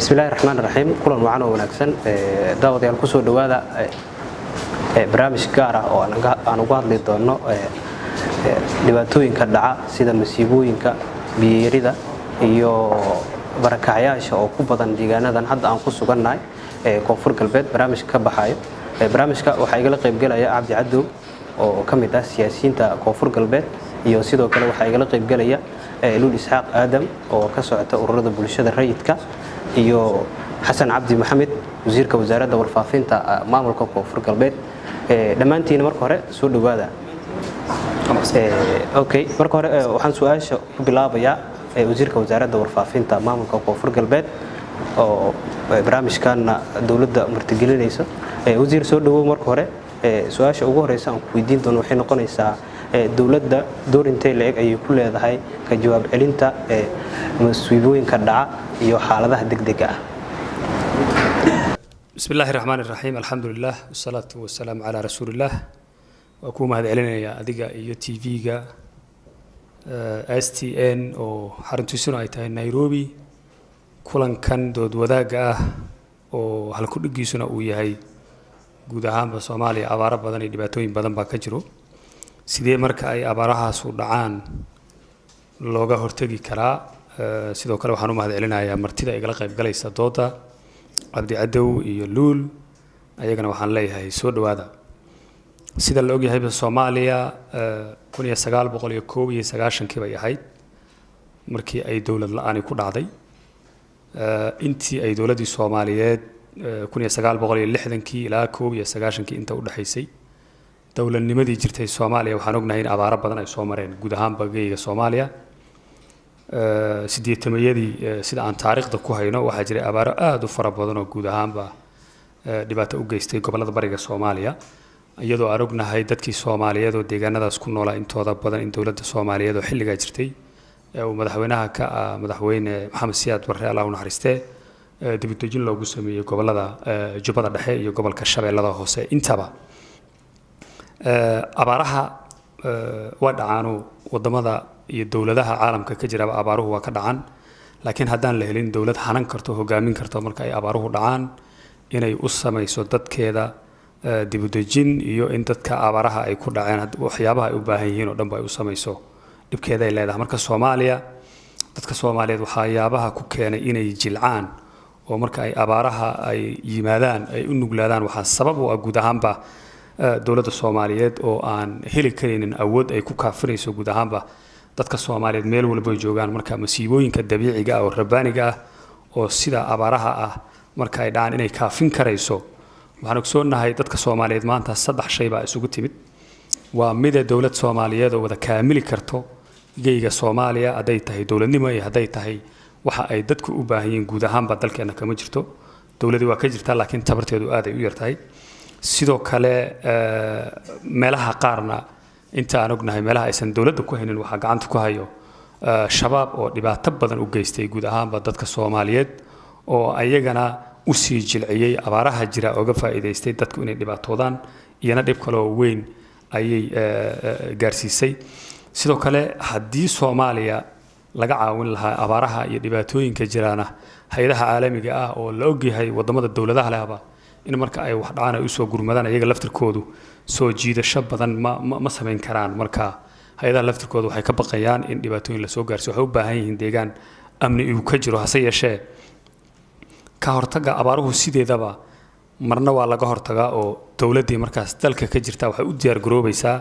بسم الله الرحمن الرحيم كلنا معنا ونكسن دعوة يعني كسر دوادا برامج كارا أو أنا قاعد للدونو دبتوين كدعاء سيدا مسيبوين كبيردا يو بركعياش أو كوبا ديجانا دان حد أنقص سجناي كوفر قلبت برامج كبحاي برامج وحيقول قيب جل يا عبد عدو أو كم ده سياسيين تا كوفر قلبت يو سيدو كلا وحيقول قيب جل يا لول إسحاق آدم أو كسرت أورد بالشدة ريتك iyo xasan cabdi maxamed wasiirka wasaaradda warfaafinta maamulka koonfur galbeed dhamaantiin marka hore soo dhawaada okay marka hore waxaan su'aasha ku bilaabayaa wasiirka wasaaradda warfaafinta maamulka koonfur galbeed oo barnaamijkan dawladda martigelinaysa wasiir soo dhawow marka hore su'aasha ugu horeysa aan ku weydiin doono waxay noqonaysaa dawladda door intee leeg ay ku leedahay ka jawaab celinta masiibooyinka dhaca iyo xaaladaha degdega ah بسم الله الرحمن الرحيم الحمد لله والصلاة والسلام على رسول الله وأكون هذا علينا أديك يو تي في اس تي ان أو حرنتو سنة أيتها نيروبي كلن كان دود وداقة أو هالكل جيسنا وياهي جودهام بسومالي أبارة بدن دباتوين بدن باكجرو سيدي مركا أي أبارها سودعان لوجا هرتجي كرا sidoo kale waxaan u mahadcelinayaa martida ay qayb galaysa dooda Abdi Cadow iyo Luul ayagana waxaan leeyahay soo dhawaada sida la ogyahay Soomaaliya 1991 bay ahayd markii ay dawlad la'aan ku dhacday intii ay dawladii Soomaaliyeed 1960 ilaa 1990 inta u dhaxaysay dawladnimadii jirtay Soomaaliya waxaan ognahay in abaaro badan ay soo mareen guud ahaan bagayga Soomaaliya sideetamayadii sida aan taariikhda ku hayno waxa jiray abaaro aad u fara badan oo guud ahaanba dhibaato u geystay gobolada bariga Soomaaliya iyadoo aan ognahay dadkii Soomaaliyeed oo deegaanadaas ku noolaa intooda badan in dawladda Soomaaliyeed oo xilliga jirtay oo madaxweynaha ka madaxweyne Maxamed Siyaad Barre Allah u naxariistay dib u dejin loogu sameeyay gobolada Jubbada Dhexe iyo gobolka Shabeellada Hoose intaba abaaraha waa dhacaano wadamada iyo dawladaha caalamka ka jira abaaruhu waa ka dhacan laakiin haddaan la helin dawlad hanan karto hogaamin karto marka ay abaaruhu dhacaan inay u samayso dadkeeda dib u dejin iyo in dadka abaaraha ay ku dhaceen waxyaabaha ay u baahan yihiin oo dhan ay u samayso dhibkeeda ay leedahay marka Soomaaliya dadka Soomaaliyeed waxyaabaha ku keenay inay jilcaan oo marka ay abaaraha ay yimaadaan ay u nuglaadaan waxa sabab u ah guud ahaanba dawladda Soomaaliyeed oo aan heli karinin awood ay ku kaafirayso guud ahaanba dadka Soomaaliyeed meel walba ay joogaan marka masiibooyinka dabiiciga ah oo rabbaaniga ah oo sida abaaraha ah marka ay dhacaan inay kaafin karayso waxaan ogsoonahay dadka Soomaaliyeed maanta saddex shay baa isugu timid waa mid dawlad Soomaaliyeed oo wada kaamili karto geyga Soomaaliya haday tahay dawladnimo iyo haday tahay waxa ay dadku u baahan yihiin guud ahaanba dalkeena kama jirto dawladdu waa ka jirtaa laakiin tabarteedu aad ay u yartahay sidoo kale meelaha qaarna inta aan ognahay meelaha aysan dawladda ku haynin waxa gacanta ku hayo shabaab oo dhibaato badan u geystay guud ahaanba dadka Soomaaliyeed oo ayagana u sii jilciyay abaaraha jira oo ga faa'iideystay dadku inay dhibaatoodaan iyana dhib kale oo weyn ayay gaarsiisay sidoo kale haddii Soomaaliya laga caawin lahaa abaaraha iyo dhibaatooyinka jirana hay'adaha caalamiga ah oo la ogyahay wadamada dawladaha lehba in marka ay wax dhacaan ay u soo gurmadaan ayaga laftirkoodu soo jiidasho badan ma sameyn karaan marka hay'adaha laftirkoodu waxay ka baqayaan in dhibaatooyin la soo gaarsiyo waxay u baahan yihiin deegaan amni uu ka jiro hase yeeshee ka hortaga abaaruhu sideedaba marna waa laga hortagaa oo dawladdii markaas dalka ka jirta waxay u diyaar garoobaysaa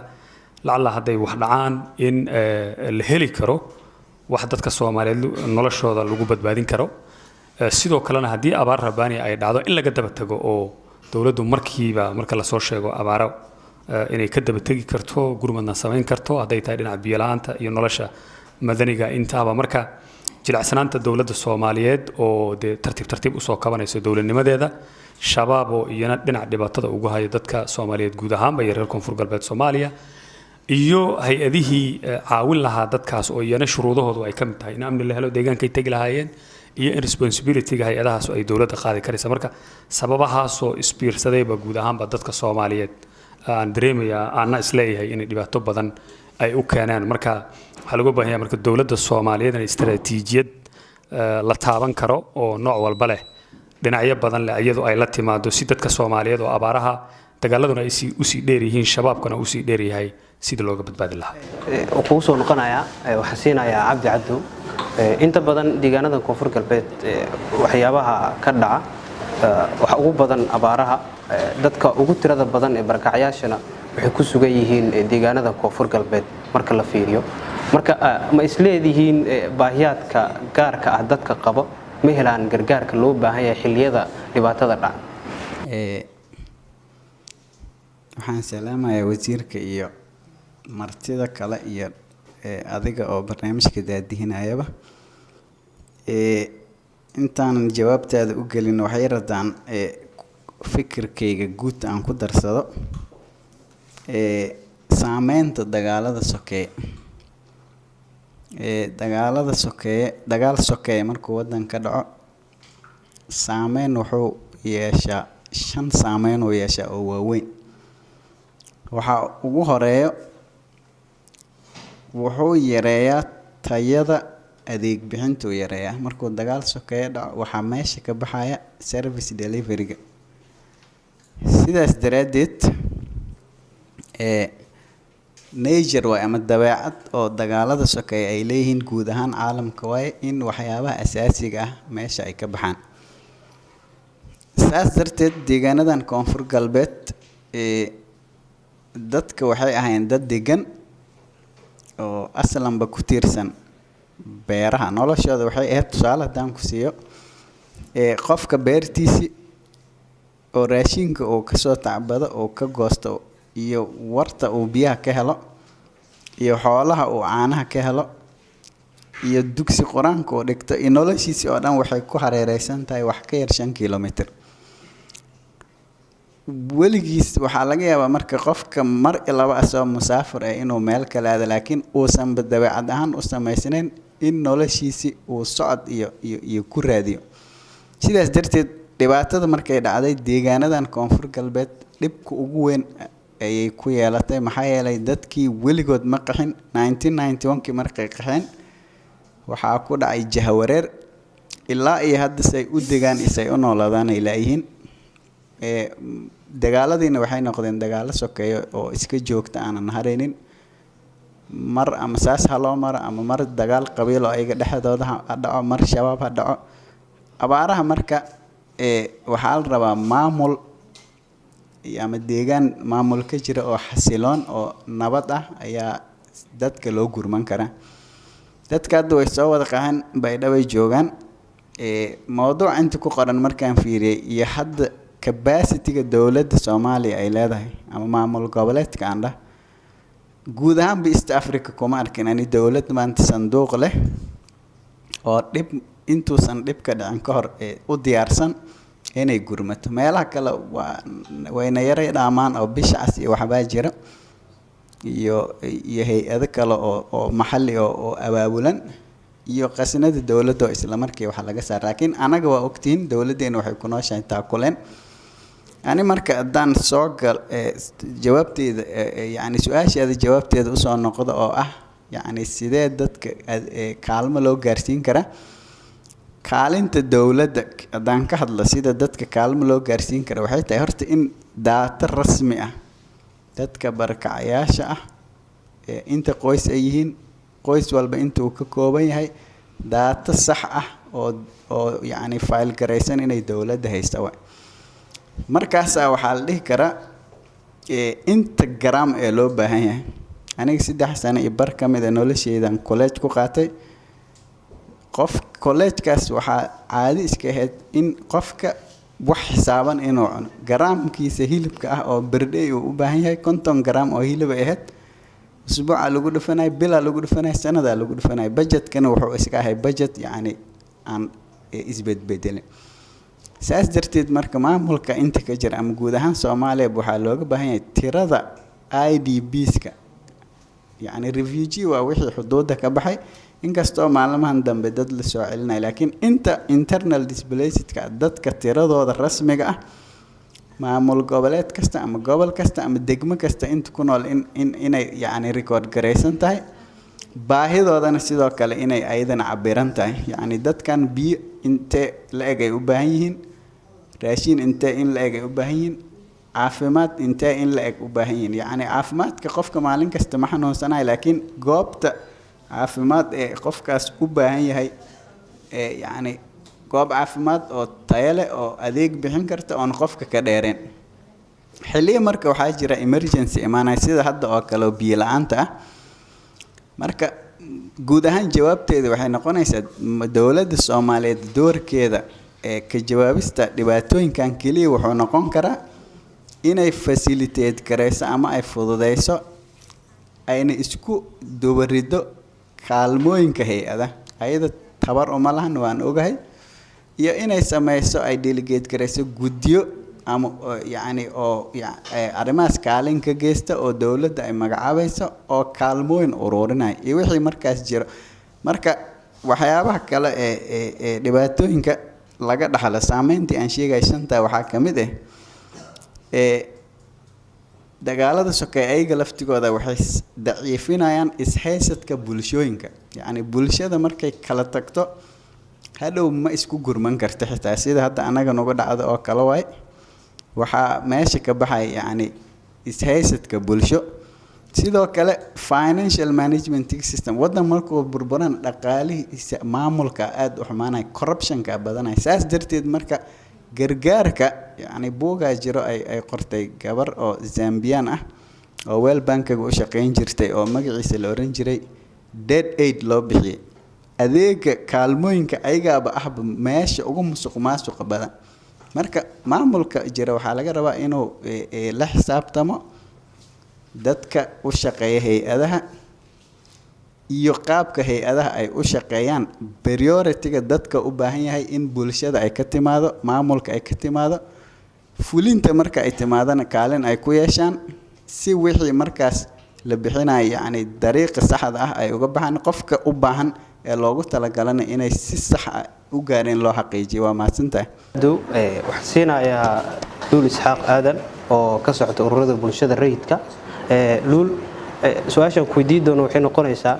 lacala hadday wax dhacaan in la heli karo wax dadka Soomaaliyeed noloshooda lagu badbaadin karo sidoo kalena haddii abaar rabbaani ay dhacdo in laga daba tago oo dawladdu markiiba marka la soo sheego abaaro inay ka daba tagi karto gurmadna sameyn karto haday tahay dhinaca biyo la'aanta iyo nolosha madaniga intaaba marka jilacsanaanta dawladda Soomaaliyeed oo tartiib u soo kabanayso dawladnimadeeda shabaab oo iyana dhinaca dhibaatada ugu haya dadka Soomaaliyeed guud ahaan bay reer koonfur galbeed Soomaaliya iyo hay'adihii caawin lahaa dadkaas oo iyana shuruudahoodu ay ka mid tahay in amni la helo deegaanka ay tagi lahaayeen iyo responsibility-ga hay'adahaas ay dawladda qaadi karaysa marka sababahaas oo isbiirsadayba guud ahaanba dadka Soomaaliyeed aan dareemayaa aana isleeyahay in dhibaato badan ay u keenaan marka waxa lagu baahan yahay marka dawladda Soomaaliyeed in istaraatiijiyad la taaban karo oo nooc walba leh dhinacyo badan leh iyadoo ay la timaado si dadka Soomaaliyeed oo abaaraha dagaaladuna ay u sii dheer yihiin shabaabkana u sii dheer yahay sida looga badbaadi lahaa ku soo noqonaya waxa siinaya Cabdi Cabdu inta badan deegaanada Koonfur Galbeed waxyaabaha ka dhaca waxa ugu badan abaaraha dadka ugu tirada badan ee barakacayaashana waxay ku sugan yihiin deegaanada Koonfur Galbeed marka la fiiriyo marka ma isleedihiin baahiyaadka gaarka ah dadka qabo ma helaan gargaarka loo baahan yahay xilliyada dhibaatada dhaca waxaan salaamayaa wasiirka iyo martida kale iyo adiga oo barnaamijka daadihinayaba intaan jawaabtaada u gelin waxay radaan fikirkayga guud aan ku darsado saameynta dagaalada sokeeye dagaal sokeeye markuu wadan ka dhaco saameyn wuxuu yeeshaa 5 saameyn oo yeeshaa oo waaweyn waxa ugu horeeyo wuxuu yareeyaa tayada adeeg bixinta yareeyaa markuu dagaal sokeeye dhaco waxa meesha ka baxaya service delivery-ga sidaas daraadeed nature way ama dabeecad oo dagaalada sokeeye ay leeyihiin guud ahaan caalamka way in waxyaabaha asaasiga ah meesha ay ka baxaan saas darteed deegaanadan Koonfur Galbeed dadka waxay ahayn dad degan oo aslanba ku tiirsan beeraha noloshooda waxay ahayd tusaale haddaan ku siiyo qofka beertiisi oo raashinka oo kasoo tacbado oo ka goosto iyo warta uu biyaha ka helo iyo xoolaha uu caanaha ka helo iyo dugsi quraanka oo dhigto in noloshiisa oo dhan waxay ku hareereysan tahay wax ka yar 5 kilomitir weligiis waxa laga yaabaa marka qofka mar ilaa asoo musaafir ah inuu meel kale aado laakiin uusan dabeecad ahaan u sameysnayn in noloshiisi uu socod iyo ku raadiyo sidaas darteed dhibaatada markay dhacday deegaanadan Koonfur Galbeed dhibka ugu weyn ayay ku yeelatay maxaa yeelay dadkii weligood ma qaxin 1991 markay qaxeen waxa ku dhacay jahawareer ilaa iyo hadda say u degaan isay u noolaadaan ay laayihiin dagaaladiina waxay noqdeen dagaalo sokeeyo oo iska joogta aan hareynin mar ama saas haloo mar ama mar dagaal qabiilo ayaga dhexdooda dhaco mar shabaab ha dhaco abaaraha marka waxa la rabaa maamul ama deegaan maamul ka jira oo xasiloon oo nabad ah ayaa dadka loo gurman kara dadka hadda way soo wada qaxan bay dhaway joogan mowduuc inta ku qoran markaan fiiriyay iyo hadda capacity-ga dawladda Soomaaliya ay leedahay ama maamul goboleedka aanda guud ahaan East Africa kuma arkin ani dawlad maanta sanduuq leh oo dib intuusan dhibka dhicin ka hor u diyaarsan inay gurmato meelaha kale wayna yaray dhaamaan oo bishacas iyo waxba jira iyo hay'ado kale oo maxalli oo abaabulan iyo qasnada dawladda isla markii waxa laga saaray laakiin anaga waa ogtiin dawladeena waxay ku nooshahay taakuleen ani marka adaan soo gal jawaabteeda yani su'aashaada jawaabteeda u soo noqdo oo ah yani sidee dadka kaalmo loo gaarsiin kara kaalinta dawladda adaan ka hadla sida dadka kaalmo loo gaarsiin kara waxay tahay horta in data rasmi ah dadka barakacayaasha ah inta qoys ay yihiin qoys walba inta uu ka kooban yahay data sax ah oo yani file gareysan inay dawladda haysto way markaas waxa la dhihi karaa inta gram ee loo baahan yahay aniga 3 sano iyo bar kamid ah noloshaydan college ku qaatay qof college kaas waxa caadi iska ahayd in qofka wax xisaaban inuu cuno gramkiisa hilibka ah oo birday uu u baahan yahay 50 gram oo hilib ahayd usbuuca lagu dhufanay bila lagu dhufanay sanada lagu dhufanay budgetkana wuxuu iska ahay budget yani aan isbedbedelin saas darteed marka maamulka inta ka jira ama guud ahaan Soomaaliya waxa looga baahan yahay tirada IDPs-ka yani refugee waa wixii xuduudda ka baxay inkastoo maalmahan dambe dad la soo celinay laakiin inta internal displaced-ka dadka tiradooda rasmiga ah maamul goboleed kasta ama gobol kasta ama degmo kasta inta ku nool inay yani record gareysan tahay baahidoodana sidoo kale inay ayadana cabiran tahay yacni dadkan biyo intee la-eg ay u baahan yihiin raashin intee in la-eg ay u baahan yihiin caafimaad intee in la-eg u baahan yihiin yacni caafimaadka qofka maalin kasta ma xanuunsanayo laakiin goobta caafimaad ee qofkaas u baahan yahay yacni goob caafimaad oo tayo leh oo adeeg bixin karta oon qofka ka dheereen xilliya marka waxaa jira emergency imaanaya sida hadda oo kale oo biyo la-aanta ah marka guud ahaan jawaabteeda waxay noqonaysaa dowladda Soomaaliyeed doorkeeda ee ka jawaabista dhibaatooyinkan kaliya wuxuu noqon karaa inay facilitate gareyso ama ay fududeyso ayna isku dubarido kaalmooyinka hay-ada ayada tabar uma lahan waan ogahay iyo inay sameyso ay delegate gareyso guddiyo ama yacni oo arrimahaas kaalin ka geysta oo dowladda ay magacaabayso oo kaalmooyin ururinaya iyo wixii markaas jiro marka waxyaabaha kale ee dhibaatooyinka laga dhaxlo saameyntii aan sheegay shanta waxaa ka mid ah dagaalada sokeeye ayaga laftigooda waxay daciifinayaan ishaysadka bulshooyinka yacni bulshada markay kala tagto hadhow ma isku gurman karto xitaa sida hadda anaga nagu dhacdo oo kale waay waxaa meesha ka baxay yacni ishaysadka bulsho sidoo kale financial management system waddan markuu burburan dhaqaalihiisa maamulka aada u xumaanaya corruptionka badanaya saas darteed marka gargaarka yacni buugaa jiro ay qortay gabar oo Zambian ah oo World Bank-ga u shaqeyn jirtay oo magaciisa la oran jiray dead aid loo bixiyay adeega kaalmooyinka ayagaaba ahba meesha ugu musuqmaasuqa badan marka maamulka jira waxaa laga rabaa inuu la xisaabtamo dadka u shaqeeya hay-adaha iyo qaabka hay-adaha ay u shaqeeyaan priority-ga dadka u baahan yahay in bulshada ay ka timaado maamulka ay ka timaado fulinta marka ay timaadana kaalin ay ku yeeshaan si wixii markaas la bixinayo yacni dariiqa saxda ah ay uga baxaan qofka u baahan ee loogu talagalana inay si sax ah u gaareen loo xaqiijiyo waa mahadsantahay waxaan siinayaa luul isxaaq aadan oo ka socota ururada bulshada rayidka luul su-aashaan ku weydiin doono waxay noqonaysaa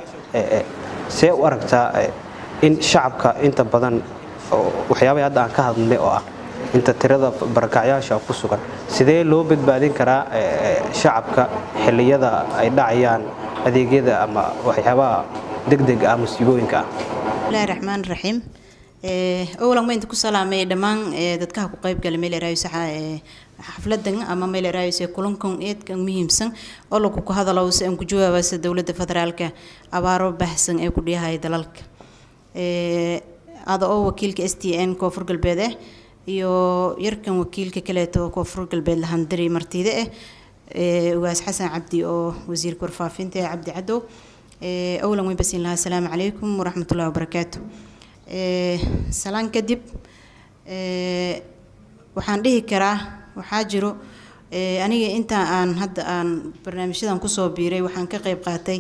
see u aragtaa in shacabka inta badan waxyaabay hadda aan ka hadlay oo ah inta tirada barakacyaasha ku sugan sidee loo badbaadin karaa shacabka xilliyada ay dhacayaan adeegyada ama waxyaabaha degdega ah musiibooyinka ah bismillaahi raxmaani raxiim أولاً ما أنت كسلام دمان دتكه كقريب قال ميل رئيس حفلة دعنا أما ميل رئيس كلون كون إيد كان مهم سن الله كوك هذا لو سأم كجوا بس الدولة الفدرال كأبارو بحثن أي كلية هاي دلالك هذا أو وكيل كSTN كوفر قلبه يو يركن وكيل ككلاته كوفر قلبه الهندري مرتدى وجاز حسن عبدي أو وزير كرفافين تي عبدي عدو أولاً ما بسين لها السلام عليكم ورحمة الله وبركاته salaan kadib waxaan dhihi karaa waxaa jiro aniga inta aan hadda aan barnaamijyadan ku soo biiray waxaan ka qayb qaatay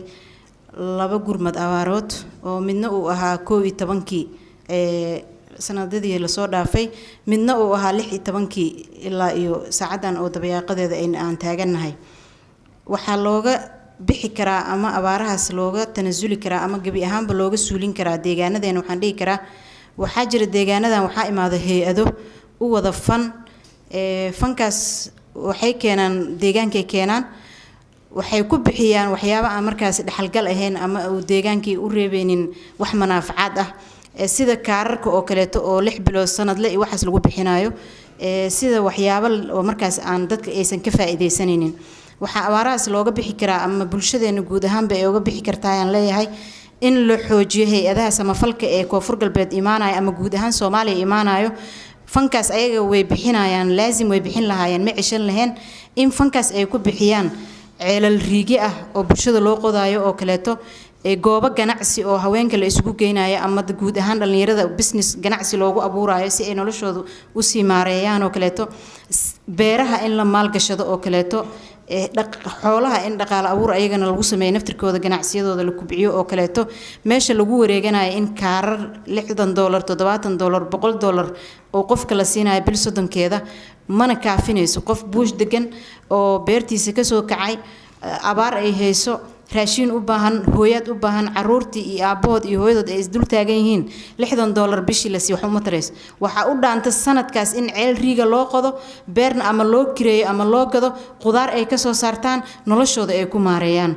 laba gurmad abaarood oo midna uu ahaa 12kii sanadadii la soo dhaafay midna uu ahaa 16kii ilaa iyo saacadan oo dabayaaqadeeda aan taaganahay waxaa looga bixi karaa ama abaarahaas looga tanasuli karaa ama gabi ahaanba looga suulin karaa deegaanadeena waxaan dhihi karaa waxaa jira deegaanadan waxaa imaada hay-ado u wada fankaas waxay keenaan deegaankay keenaan waxay ku bixiyaan waxyaabo aan markaas dhaxalgal ahayn ama uu deegaankii u reebeynin wax manaafacaad ah sida kaararka oo kaleeto oo 6 bilood sanadle iyo waxaas lagu bixinayo sida waxyaabo oo markaas aan dadka aysan ka faa'iideysanaynin waxaa abaarahaas looga bixi karaa ama bulshadeena guud ahaanba ay uga bixi kartaa ayaan leeyahay in la xoojiyo hay-adaha samafalka ee koonfur galbeed imaanaya ama guud ahaan Soomaaliya imaanayo fankaas ayaga way bixinayaan laazim way bixin lahaayeen ma cishan lahayn in fankaas ay ku bixiyaan ceelal riigi ah oo bulshada loo qodayo oo kaleeto goobo ganacsi oo haweenka la isugu geynayo ama guud ahaan dhalinyarada business ganacsi loogu abuurayo si ay noloshoodu u sii maareeyaan oo kaleeto beeraha in la maalgashado oo kaleeto xoolaha in dhaqaale abuur ayagana lagu sameeyo naftirkooda ganacsiyadooda la kubciyo oo kaleeto meesha lagu wareeganayo in kaarar $60 $70 $100 oo qofka la siinayo bil sodonkeeda mana kaafinayso qof buush degan oo beertiisa ka soo kacay abaar ay hayso raashin u baahan hooyad u baahan caruurtii iyo aabahood iyo hooyadood ay isdul taagan yihiin $60 bishii la siiyo wax uma tarays waxa u dhaanta sanadkaas in ceel riiga loo qodo beerna ama loo kireeyo ama loo gado qudaar ay ka soo saartaan noloshooda ay ku maareeyaan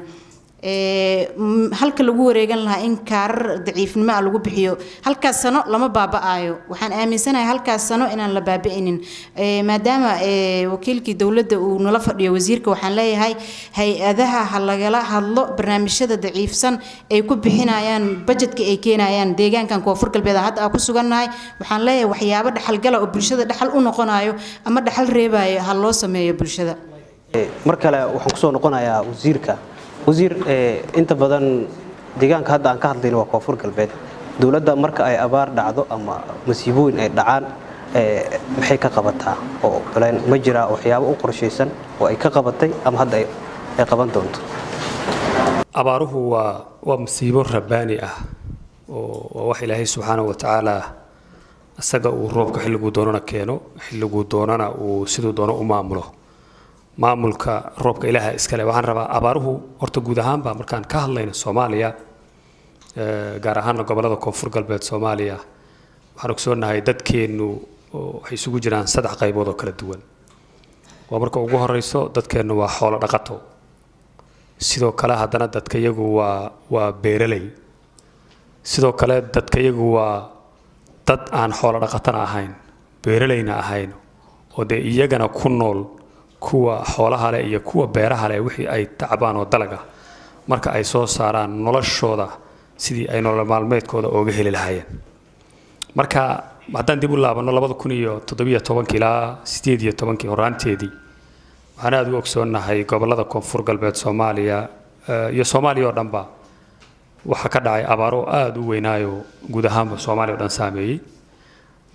halka lagu wareegan lahaa in kaarar daciifnimo lagu bixiyo halkaas sano lama baaba'ayo waxaan aaminsanahay halkaas sano inaan la baaba'inin maadaama wakiilkii dawladda uu nala fadhiyo wasiirka waxaan leeyahay hay-adaha ha lagala hadlo barnaamijyada daciifsan ay ku bixinayaan budgetka ay keenayaan deegaankan koonfur galbeed hadda aan ku sugannahay waxaan leeyahay waxyaabo dhaxalgala oo bulshada dhaxal u noqonayo ama dhaxal reebayo ha loo sameeyo bulshada mar kale waxaan kusoo noqonayaa wasiirka wasiir inta badan deegaanka hadda aan ka hadlayno waa koonfur galbeed dawladda marka ay abaar dhacdo ama masiibooyin ay dhacaan maxay ka qabataa oo balan ma jira waxyaabo u qorshaysan oo ay ka qabatay ama hadda ay qaban doonto abaaruhu waa masiibo rabbaani ah oo wax ilaahay subxaanahu wa tacaala asaga uu roobka xilliguu doonana keeno xilliguu doonana uu siduu doono u maamulo maamulka roobka ilaaha iskale waxaan rabaa abaaruhu horta guud ahaanba markaan ka hadlayno Soomaaliya gaar ahaan gobolada koonfur galbeed Soomaaliya waxaan ogsoonahay dadkeenu waxay isugu jiraan 3 qaybood oo kala duwan waa marka ugu horeyso dadkeenu waa xoolo dhaqato sidoo kale haddana dadka iyagu waa beeraley sidoo kale dadka iyagu waa dad aan xoolo dhaqatana ahayn beeraleyna ahayn oo de iyagana ku nool kuwa xoolaha leh iyo kuwa beeraha leh wixii ay tacbaan oo dalaga marka ay soo saaraan noloshooda sidii ay nolol maalmeedkooda ooga heli lahaayeen marka haddaan dib u laabano 2017 ilaa 18 horaanteedii waxaan aad u ogsoonahay gobolada koonfur galbeed Soomaaliya iyo Soomaaliya oo dhanba waxa ka dhacay abaaro aad u weynaayo guud ahaan Soomaaliya oo dhan saameeyay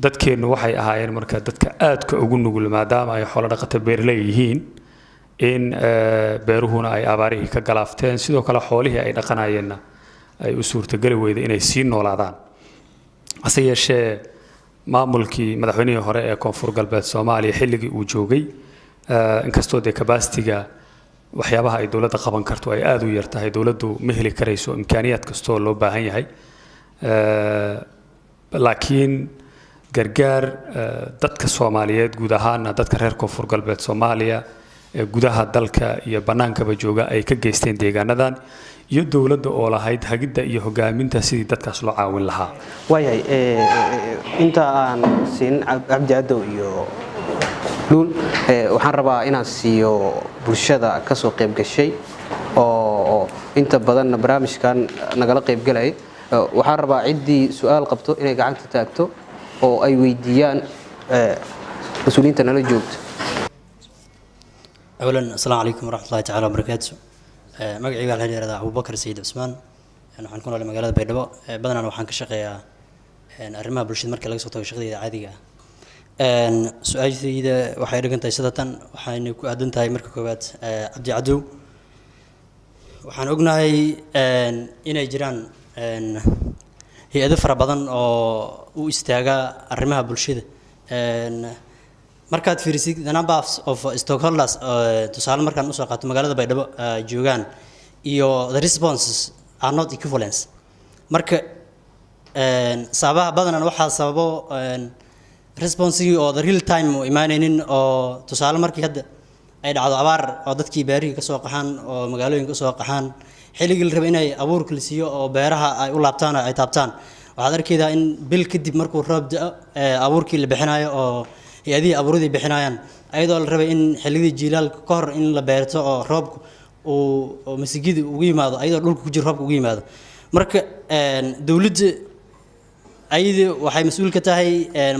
dadkeenu waxay ahaayeen marka dadka aadka ugu nugul maadaama ay xoolo dhaqato beeraley yihiin in beeruhuna ay abaarihii ka galaafteen sidoo kale xoolihii ay dhaqanayeenna ay u suurtagali weyday inay sii noolaadaan hase yeeshee maamulkii madaxweynihii hore ee koonfur galbeed Soomaaliya xilligii uu joogay inkastoo de capacity-ga waxyaabaha ay dawladda qaban karto ay aad u yartahay dawladdu ma heli karayso imkaaniyaad kastoo loo baahan yahay laakiin gargaar dadka Soomaaliyeed guud ahaan dadka reer koonfur galbeed Soomaaliya ee gudaha dalka iyo banaankaba jooga ay ka geysteen deegaanadan iyo dawladda oo lahayd hagida iyo hogaaminta sidii dadkaas loo caawin lahaa waayay inta aan siin Cabdi Adow iyo Luul waxaan rabaa inaan siiyo bulshada ka soo qayb gashay oo inta badan barnaamijkan nagala qayb galay waxaan rabaa cidii su'aal qabto inay gacanta taagto oo ay weydiiyaan mas'uuliyiinta nala joogta awlan assalaamu alaykum warahmatullahi ta'ala wabarakatuh magacayga waxaa la yiraahdaa Abubakar Sayid Usmaan waxaan ku noolahay magaalada Baydhabo badanaan waxaan ka shaqeeyaa arrimaha bulshada marka laga soo tago shaqadayda caadiga ah su'aashayda waxay dhigantahay sidatan waxayna ku aadan tahay marka koowaad Cabdi Adow waxaan ognahay inay jiraan hay'ado fara badan oo u istaaga arrimaha bulshada markaad fiirisid the number of stakeholders tusaale markaan u soo qaato magaalada Baydhabo joogaan iyo the responses are not equivalent marka sababaha badan waxa sababo response oo the real time oo imaanaynin oo tusaale markii hadda ay dhacdo abaar oo dadkii beeriga ka soo qaxaan oo magaalooyinka ka soo qaxaan xilligii la rabay inay abuurka la siiyo oo beeraha ay u laabtaan ay taabtaan waxaad arkaydaa in bil kadib markuu roob da'o abuurkii la bixinayo oo hay'adihii abuuradii bixinayaan ayadoo la rabay in xilligii jiilaalka ka hor in la beerto oo roobku uu masigida ugu yimaado ayadoo dhulka ku jiro roobka ugu yimaado marka dawladda ayadii waxay mas'uul ka tahay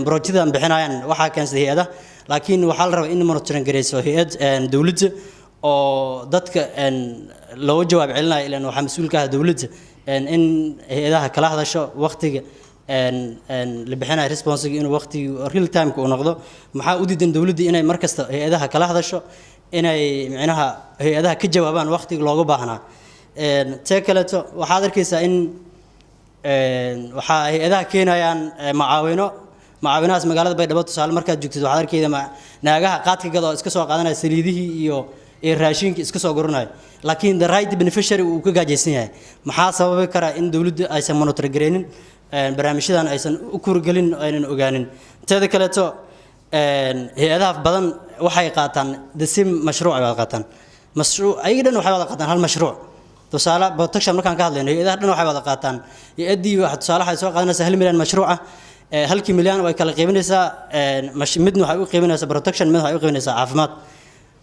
projectan bixinayaan waxa keensaday hay'adaha laakiin waxaa la rabaa in monitoring gareyso hay'ad dawladda oo dadka loo jawaab celinayo ilaan waxa mas'uul ka ah dawladda in hay'adaha kala hadasho waqtiga la bixinayo response in waqtiga real time ku noqdo maxaa u diidan dawladda inay markasta hay'adaha kala hadasho inay macnaha hay'adaha ka jawaabaan waqtiga looga baahnaa kaleeto waxaad arkaysaa in waxa hay'adaha keenayaan macaawinahaas magaalada Baydhabo tusaale markaad joogtid waxaad arkaydaa naagaha qaadka gado iska soo qaadanaya saliidihii iyo ee raashinka iska soo goranayo laakiin the right beneficiary uu ka gaajaysan yahay maxaa sababi kara in dawladdu aysan monitor gareenin barnaamijyadan aysan u kurgelin aynan ogaanin teeda kaleeto hay'adaha badan waxay qaataan the same mashruuc ay qaataan mashruuc ay dhan waxay wada qaataan hal mashruuc tusaale protection markaan ka hadlayno hay'adaha dhan waxay wada qaataan hay'adii waxa tusaale waxay soo qaadanaysaa 1 milyan mashruuc ah halkii milyan way kala qaybinaysaa midna waxay u qaybinaysaa protection midna waxay u qaybinaysaa caafimaad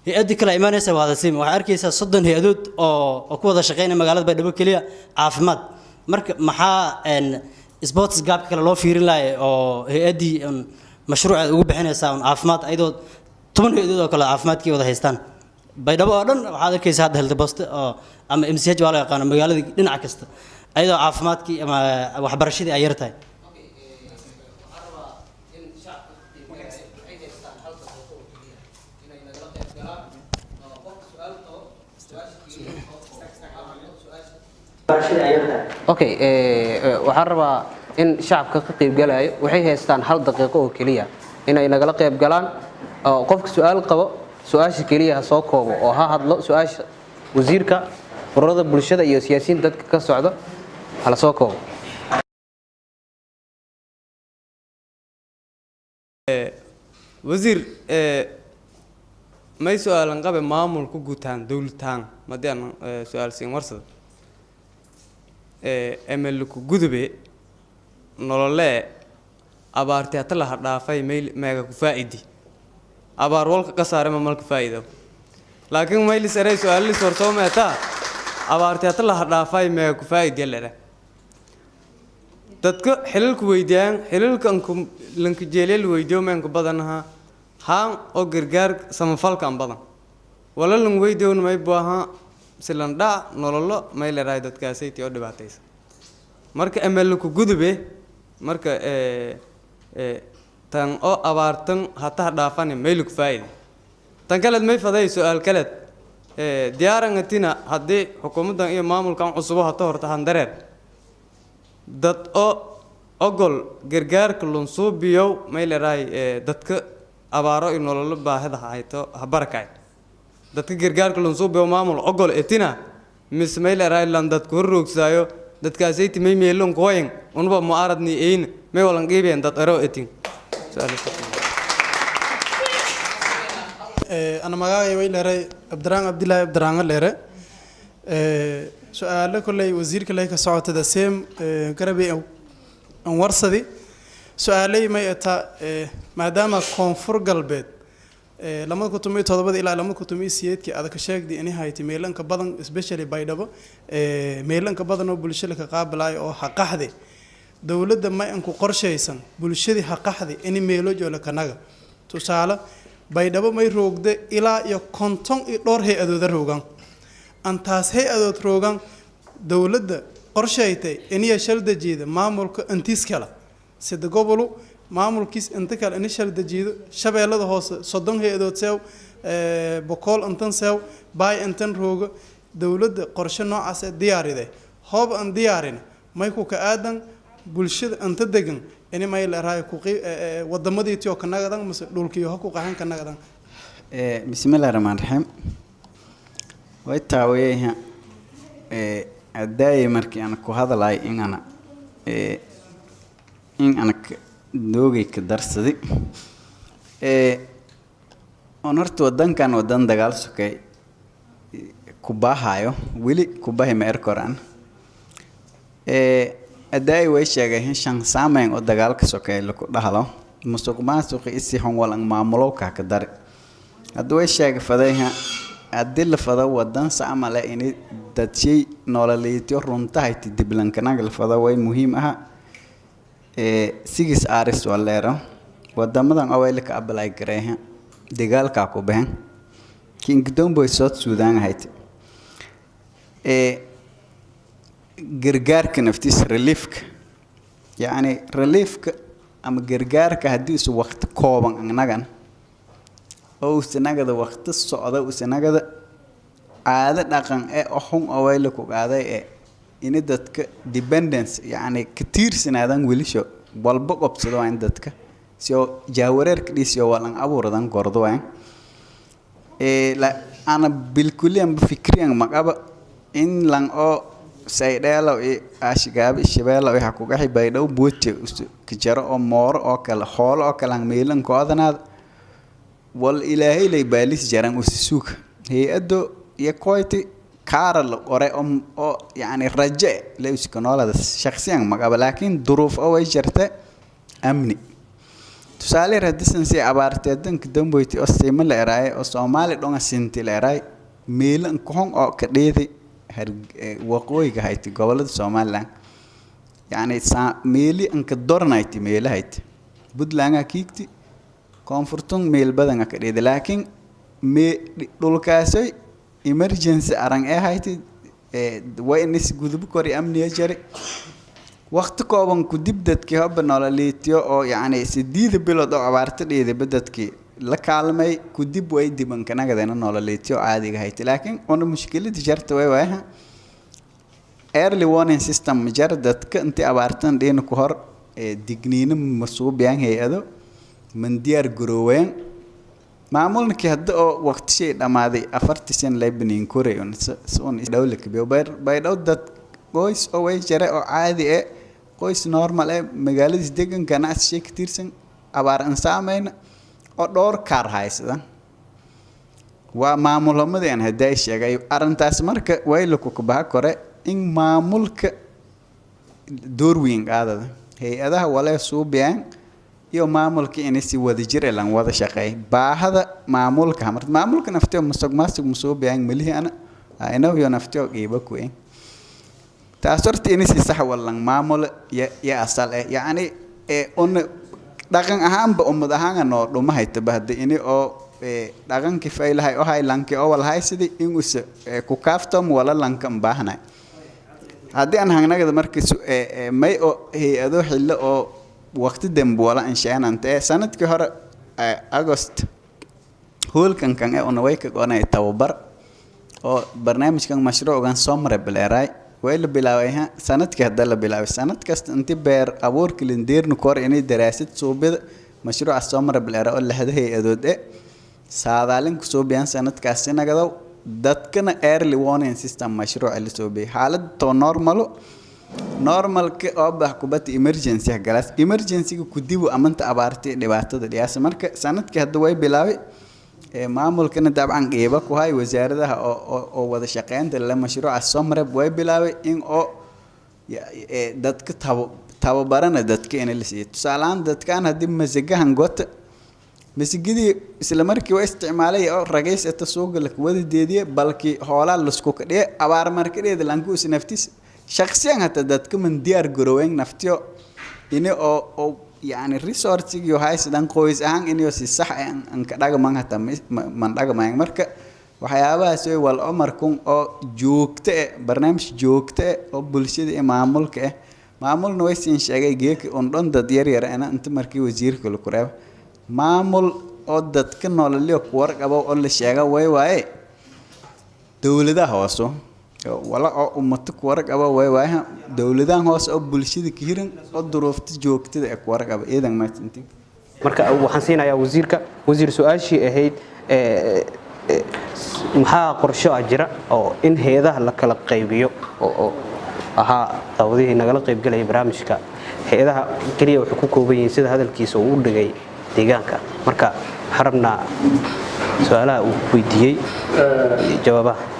hay'adii kala imaanaysa waa sim waxay arkaysaa 30 hay'adood oo ku wada shaqeynaya magaalada Baydhabo kaliya caafimaad marka maxaa sports gap kale loo fiirin lahayd oo hay'adii mashruuca ugu bixinaysaa caafimaad ayadoo 10 hay'adood oo kale caafimaadkii wada haystaan Baydhabo oo dhan waxaad arkaysaa hadda health post ama MCH waa la yaqaan magaalada dhinac kasta ayadoo caafimaadkii ama waxbarashadii ay yartahay okay waxaan rabaa in shacabka ka qayb galayo waxay haystaan 1 daqiiqo oo kaliya inay nagala qayb galaan qofka su'aal qabo su'aasha kaliya ha soo koobo oo ha hadlo su'aasha wasiirka ururada bulshada iyo siyaasiyiinta dadka ka socda hala soo koobo wasiir may su'aalan qabe maamul ku gutaan dawladtaan madaan su'aal siin warsada ML ku gudube nolole abaarti hata la dhaafay meega ku faa'iidi abaar walka ka saaray malka faa'iido laakiin mayl saray su'aal li sorto meeta abaarti hata la dhaafay meega ku faa'iidi leeyahay dadka xililku weydiyaan xililkan ku lanka jeeleel weydiyo meenka badanaha haan oo gargaar samafalkan badan wala lan weydiyo may baaha silanda nololo may leeyahay dadkaasay tii oo dhibaataysan marka ML ku gudube marka tan oo abaartan hata dhaafan meel ku faa'iido tan kale may faday su'aal kale diyaarangatina hadii xukuumaddan iyo maamulkan cusub hata horta handareer dad oo ogol gargaarka lunsuubiyo may leeyahay dadka abaaro iyo nololo baahida hayto habarkay dadka gargaarka lunsuubiyo maamul ogol etina mis may leeyahay lan dadku roogsayo dadkaasay timay meelon kooyin unba mu'aaradni een may walan geebeen dad aro etin أنا مجاي ويلري عبدالرحمن عبد الله عبدالرحمن لري سؤال كله وزير كله كسعة تدسم قربي أن ورصدي سؤالي ما يتا ما دام كونفور قلبت لما كنت مي تضبط إلى لما كنت مي سيد كي هذا كشاك دي إني هاي تميلان كبدن especially بايدبا ميلان كبدن أو بلشلة كقابل أو حقحدي دولة ما إنكو قرشيسن بلشدي حقحدي إني ميلو جولا كناغا تسأله baydhabo may roogde ilaa iyo konton iyo dhowr hay-adood roogan antaas hay-adood roogan dawladda qorshaytay iniya shaldajiida maamulka intiis kala sida gobolu maamulkiis inta kale in shaldajiido shabeellada hoose 30 hay-adood seew boqol intan seew bay intan rooga dawladda qorshe noocaas diyaariday hoob aan diyaarin may ku ka aadan bulshada inta degan إني ما يلرهاي كوقي ودمدي تيو كناغدان مس دولكيو هكو قاحن كناغدان بسم الله الرحمن الرحيم ويتاويه أداي مركي أنا كهذا لاي إن أنا دوغي كدرس دي أنرت ودن كان ودن دجال سكي كوباهايو ويلي كوباه ميركوران أداي ويشجعهن شان سامين ودجال كسوكي لكو دهلا مستقبل سوقي إسيهم ولا معاملوك كدار أدوي شجع فدايها أدل فدا ودن سامع لإني دتشي نولليتيو رنتاهي تدبلن كناقل فدا وين مهمها سيجس آرس والليرة ودن مدن أولك أبلاي كريها دجال كاكو بهن كينغدوم بوي صوت سودان هايت جرجارك نفتيس ريليفك يعني ريليفك أما جرجارك هديس وقت كوبان عناغن أو سنجد وقت الصعدة وسنجد عادة لكن أحوم أويلك وعادة إن دتك dependence يعني كتير سنادن وليشوا والبق أبصدوا عندك سو جاورر كديس يو والان أبوردن قردوين لا أنا بالكلية بفكري أنا مقابل إن لان أو سيدالو أشجاب الشباب يحكوا كحي بيدو بوتش كجرا أو مور أو كلا حال أو كلا ميلان كأذنا والإلهي لي باليس جران أسسوك هي أدو يكويتي كارل أو يعني رجاء ليش كنولا ده شخصيا مقابل لكن ظروف أو يجرته أمني تسالي ردسن سي أبارتيدن كدم بيتي أستيمل لراي أو سومالي دون سنتي لراي ميلان كون أو كديدي وقوي كهايتي قبل سومالان يعني ميلي أنك الدور نايتي ميل هايتي بدلانga كيكتي كونفورتون ميل بدن كديدي لكن مي دولكاسي emergency arang هايتي وينس جذب كوري أمني جري وقت كوبان كدب دتك هب نولاليتيو أو يعني سديد بلاد أو عبارة ديد بدتك لكالمي كدب ويدي من كنا كذا نولاليتيو عادي هايتي لكن أنا مشكلة تجارت وياها early warning system مجرد دتك أنت عبارة دين كهر دقنين مصوب يعني هي هذا من ديار جروين معمول كهذا وقت شيء لما هذه أفرتشين لبنين كوريون سون دولة كبير بيدو دت كويس أو يجري أو عادي كويس نورمال مقالة دقن كان شيء كتير سن عبارة إنسامين أو دور كار هايس ده ومعمول هم ده يعني هدايش يا جاي أرنتاس مرك ويلكو كبها كوري إن معمول ك دور وين هذا هذا ولا صوب يعني يو معمولك إنسي وذي جري لان وذا شقي بعهذا معمولك همرت معمولك نفتيه مستقماسك مصوب يعني مليه أنا ويا نفتيه جيبك وين تأثرت إنسي صح ولا معمول يا أصل يعني أن دكان أهم بأم دهان إنه لما هي تبهد إني أو دكان كفاية هاي أو هاي لانك أو ولا هاي سدي إنغوس كوكافتم ولا لانكم باهنا هذه أنا هناك ده مركز ما هي هذا حل أو وقت دم بولا إن شاء الله أنت سنة كهر أغسطس هول كان أنا ويك أنا يتوبر أو برنامج كان مشروع كان سمر بالعراي ويل بلاويها سنة كهذا لا بلاوي سنة كست أنت بير أبور كلندير نكور إني دراسة صوب مشروع السمر بالعراي اللي هذا هي أدود سادالين كصوبيان سنة كاستنا كذا دتكنا early warning system مشروع اللي صوبي حالة تو normal كأب حكومة emergency هجلاس emergency كديبو أمانت أبارتي دبعته درياسة مرك سنة كهذا ويا بلاوي معمول كنا طبعا جيبك وهاي وزارة ده أو وذا شقين ده مشروع السمر بوي بلاوي إن أو دتك تابو برنا دتك إن اللي سيت سالان دتك أنا هدي مزجها هنقط مسجدي سلامركي واستعمالي أو رجيس التسوق لك ودي دي بلكي حوالي لسكوك دي أبار مركدي ده لانكوس نفتيس شخصيا حتى دتك من ديار جروين نفتيو إني أو يعني ريسورس يو هاي سدان كويس أهان إني وسي صح أن كذا ما حتى من كذا ما يمرك وحيابها سوي والعمر كون أو جوكته برنامج جوكته أو بلشة معمول كه معمول نويس إن شيء جيك أندون ديار يرى أنا أنت مركي وزير كل كراب معمول أو دتك نول اللي أقوار أبو أول شيء واي دولة ده هوسو ولا أمتك ورق أبا وايها دولتان هوس أو بلشيد كهيرن أو ظروفت جوكتة أكوارق أبا إيه ده ما تنتين marka waxaan siinayaa wasiir su'aashii ahayd maxaa qorshe jira oo in heedaha la kala qaybiyo oo ahaa dawladihii nagala qayb galay barnaamijka heedaha kaliya wuxuu ku kooban yahay sida hadalkiisa uu u dhigay deegaanka marka xarabna su'aalaha uu weydiiyay jawaabaha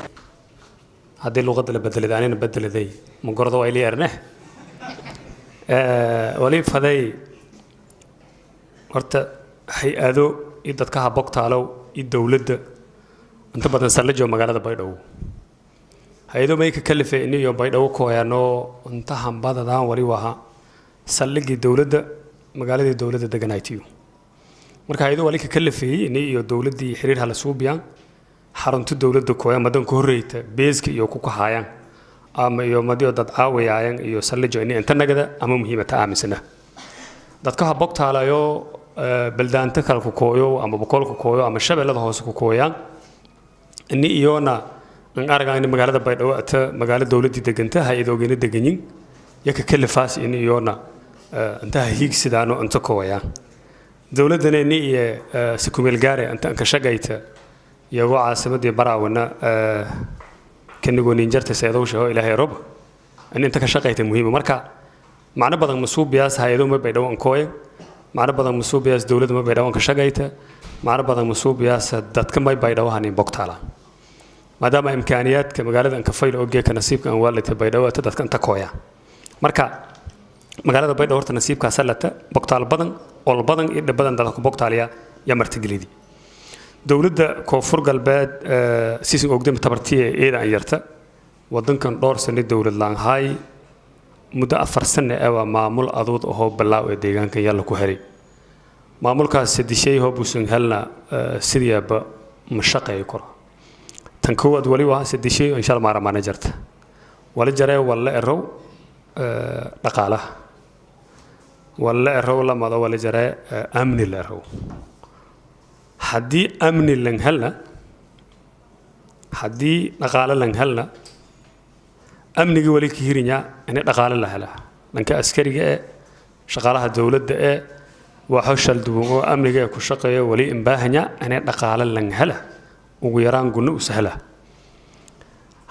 هذه اللغة اللي بدلت عنين بدل ذي مجرد ويلي أرنه ولي فذي ورت هي أذو إذا تكها بقت على الدولة أنت بدنا نسلجوا مقالة بيدو هيدو ما يكلف إنه يوم بيدو كويانو أنت هم بعد ذا وري وها سلج الدولة مقالة الدولة دجنايتيو مركا هيدو ولي يكلف فيه إنه الدولة دي حريرها لسوبيان حرنت الدولة كويا مدن كوريت بيزك يوكو هايان أما يوم مديو داد عاوي هايان يو سلجوا إني أنت نجدا أما مهمة تأمسنا داد كها بقت على يو بلدان تكال كوكويو أما بقول كوكويو أما الشباب اللي هوس كوكويا إني يونا من أرجع إني مقالة بيد وقت مقالة دولة دجنتها هاي دوجين دجنين يك كل فاس إني يونا أنت هيك سدانو أنت كويا دولة دنا إني سكوميل جاري أنت أنك شجعت iyagoo caasimadii baraawana kanigoo ninjarta seedowsha oo ilaahay rob in inta ka shaqayta muhiim marka macna badan masuubiyaas hay'ado ma bay dhawaan kooye macna badan masuubiyaas dawladda ma bay dhawaan ka shaqayta macna badan masuubiyaas dadka ma bay dhawaan in bogtaala maadaama imkaaniyaadka magaalada an ka fayl oo geeka nasiibka aan waalidka bay dhawaata dadka inta kooya marka magaalada bay dhawrta nasiibka salata bogtaal badan ol badan iyo badan dadka bogtaaliya ya martigelidi dawladda koonfur galbeed siisin ogdam tabartiye eedan yarta wadankan dhowr sano dawlad laan hay muddo 4 sano ee maamul adood oo balaaw ee deegaanka yalla ku xiray maamulkaas sidii hoo buusan helna sidiyaaba ma shaqeey karo tan kowaad wali waa sidii insha Allah maara managerta wala jaray wala erow dhaqaalaha wala erow la mada wala jaray amni la erow haddii amni lan helna haddii dhaqaale lan helna amniga wali ka hirinya in dhaqaale la hela dhanka askariga ee shaqaalaha dawladda ee waxa shal duwan oo amniga ku shaqeeyo wali in baahanya in dhaqaale lan hela ugu yaraan guna u sahla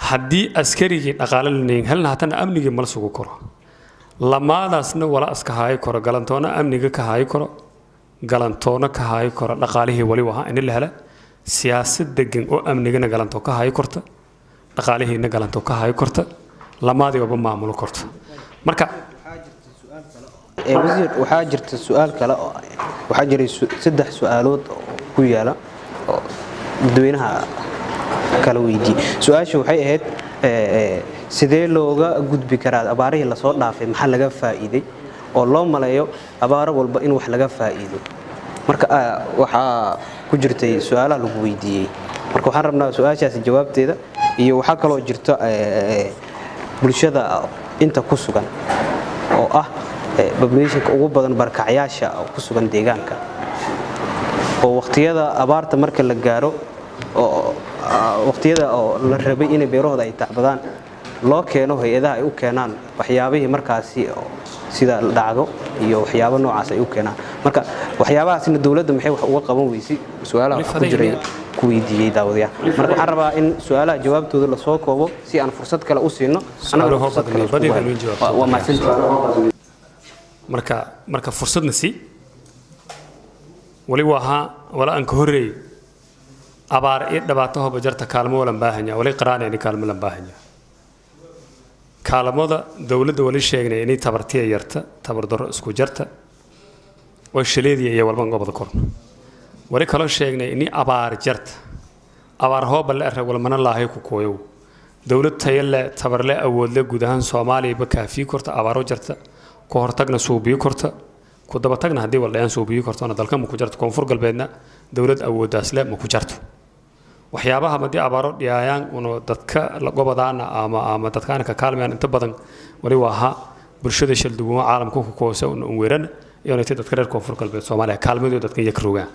haddii askariga dhaqaale lan helna hatana amniga mal sugu karo lamaadaasna wala aska haay karo galantoona amniga ka haay karo galantoona ka haay karo dhaqaalihii wali waha in la hela siyaasad degan oo amnigana galanto ka haay korta dhaqaalihiina galanto ka haay korta lamaadii waba maamulo korta marka wasiir waxaa jirta su'aal kale oo waxaa jiray 3 su'aalood ku yaala oo dadweynaha kala weydiiyay su'aashu waxay ahayd sidee looga gudbi karaa abaarihii la soo dhaafay maxaa laga faa'iiday oo loo maleeyo abaaro walba in wax laga faa'iido marka waxa ku jirtay su'aalaha lagu weydiiyay marka waxaan rabnaa su'aashaas jawaabteeda iyo waxa kale oo jirta bulshada inta ku sugan oo ah population ugu badan barkacyaasha ku sugan deegaanka oo waqtiyada abaarta marka la gaaro oo waqtiyada oo la rabay in beerahooda ay tacbadaan loo keeno hay'adaha ay u keenaan waxyaabihii markaasi sida dhacdo iyo waxyaabo noocaas ay u keenaan marka waxyaabahaasina dawladda maxay wax uga qaban weysay su'aalaha ku jiray ku weydiiyay daawadayaal marka waxaan rabaa in su'aalaha jawaabtooda la soo koobo si aan fursad kale u siino anaga fursad kale waa maasantii marka fursadna si wali waha wala an ka horeey abaar ee dhibaato hooba jarta kaalmo wala baahanya wali qaraanayni kaalmo la baahanya kaalmada dawladda wali sheegnay inay tabartiya yarta tabardaro isku jarta oo shaleediya iyo walban gobol kor wali kala sheegnay inay abaar jarta abaar hooba la arag wala mana laahay ku kooyo dawlad tayale tabarle awood la gudahan Soomaaliya ba kaafi korta abaaro jarta ku hortagna suubiyo korta ku daba tagna hadii wal dhaan suubiyo kortona dalka ma ku jarto koonfur galbeedna dawlad awoodaas leh ma ku jarto waxyaabaha madii abaaro dhiyayaan oo dadka la gobadaana ama dadkaan ka kaalmayaan inta badan wali waha bulshada shilduwa caalamku ku koosa oo weeran iyo inta dadka reer koonfur galbeed Soomaaliya kaalmadooda dadka yakrooga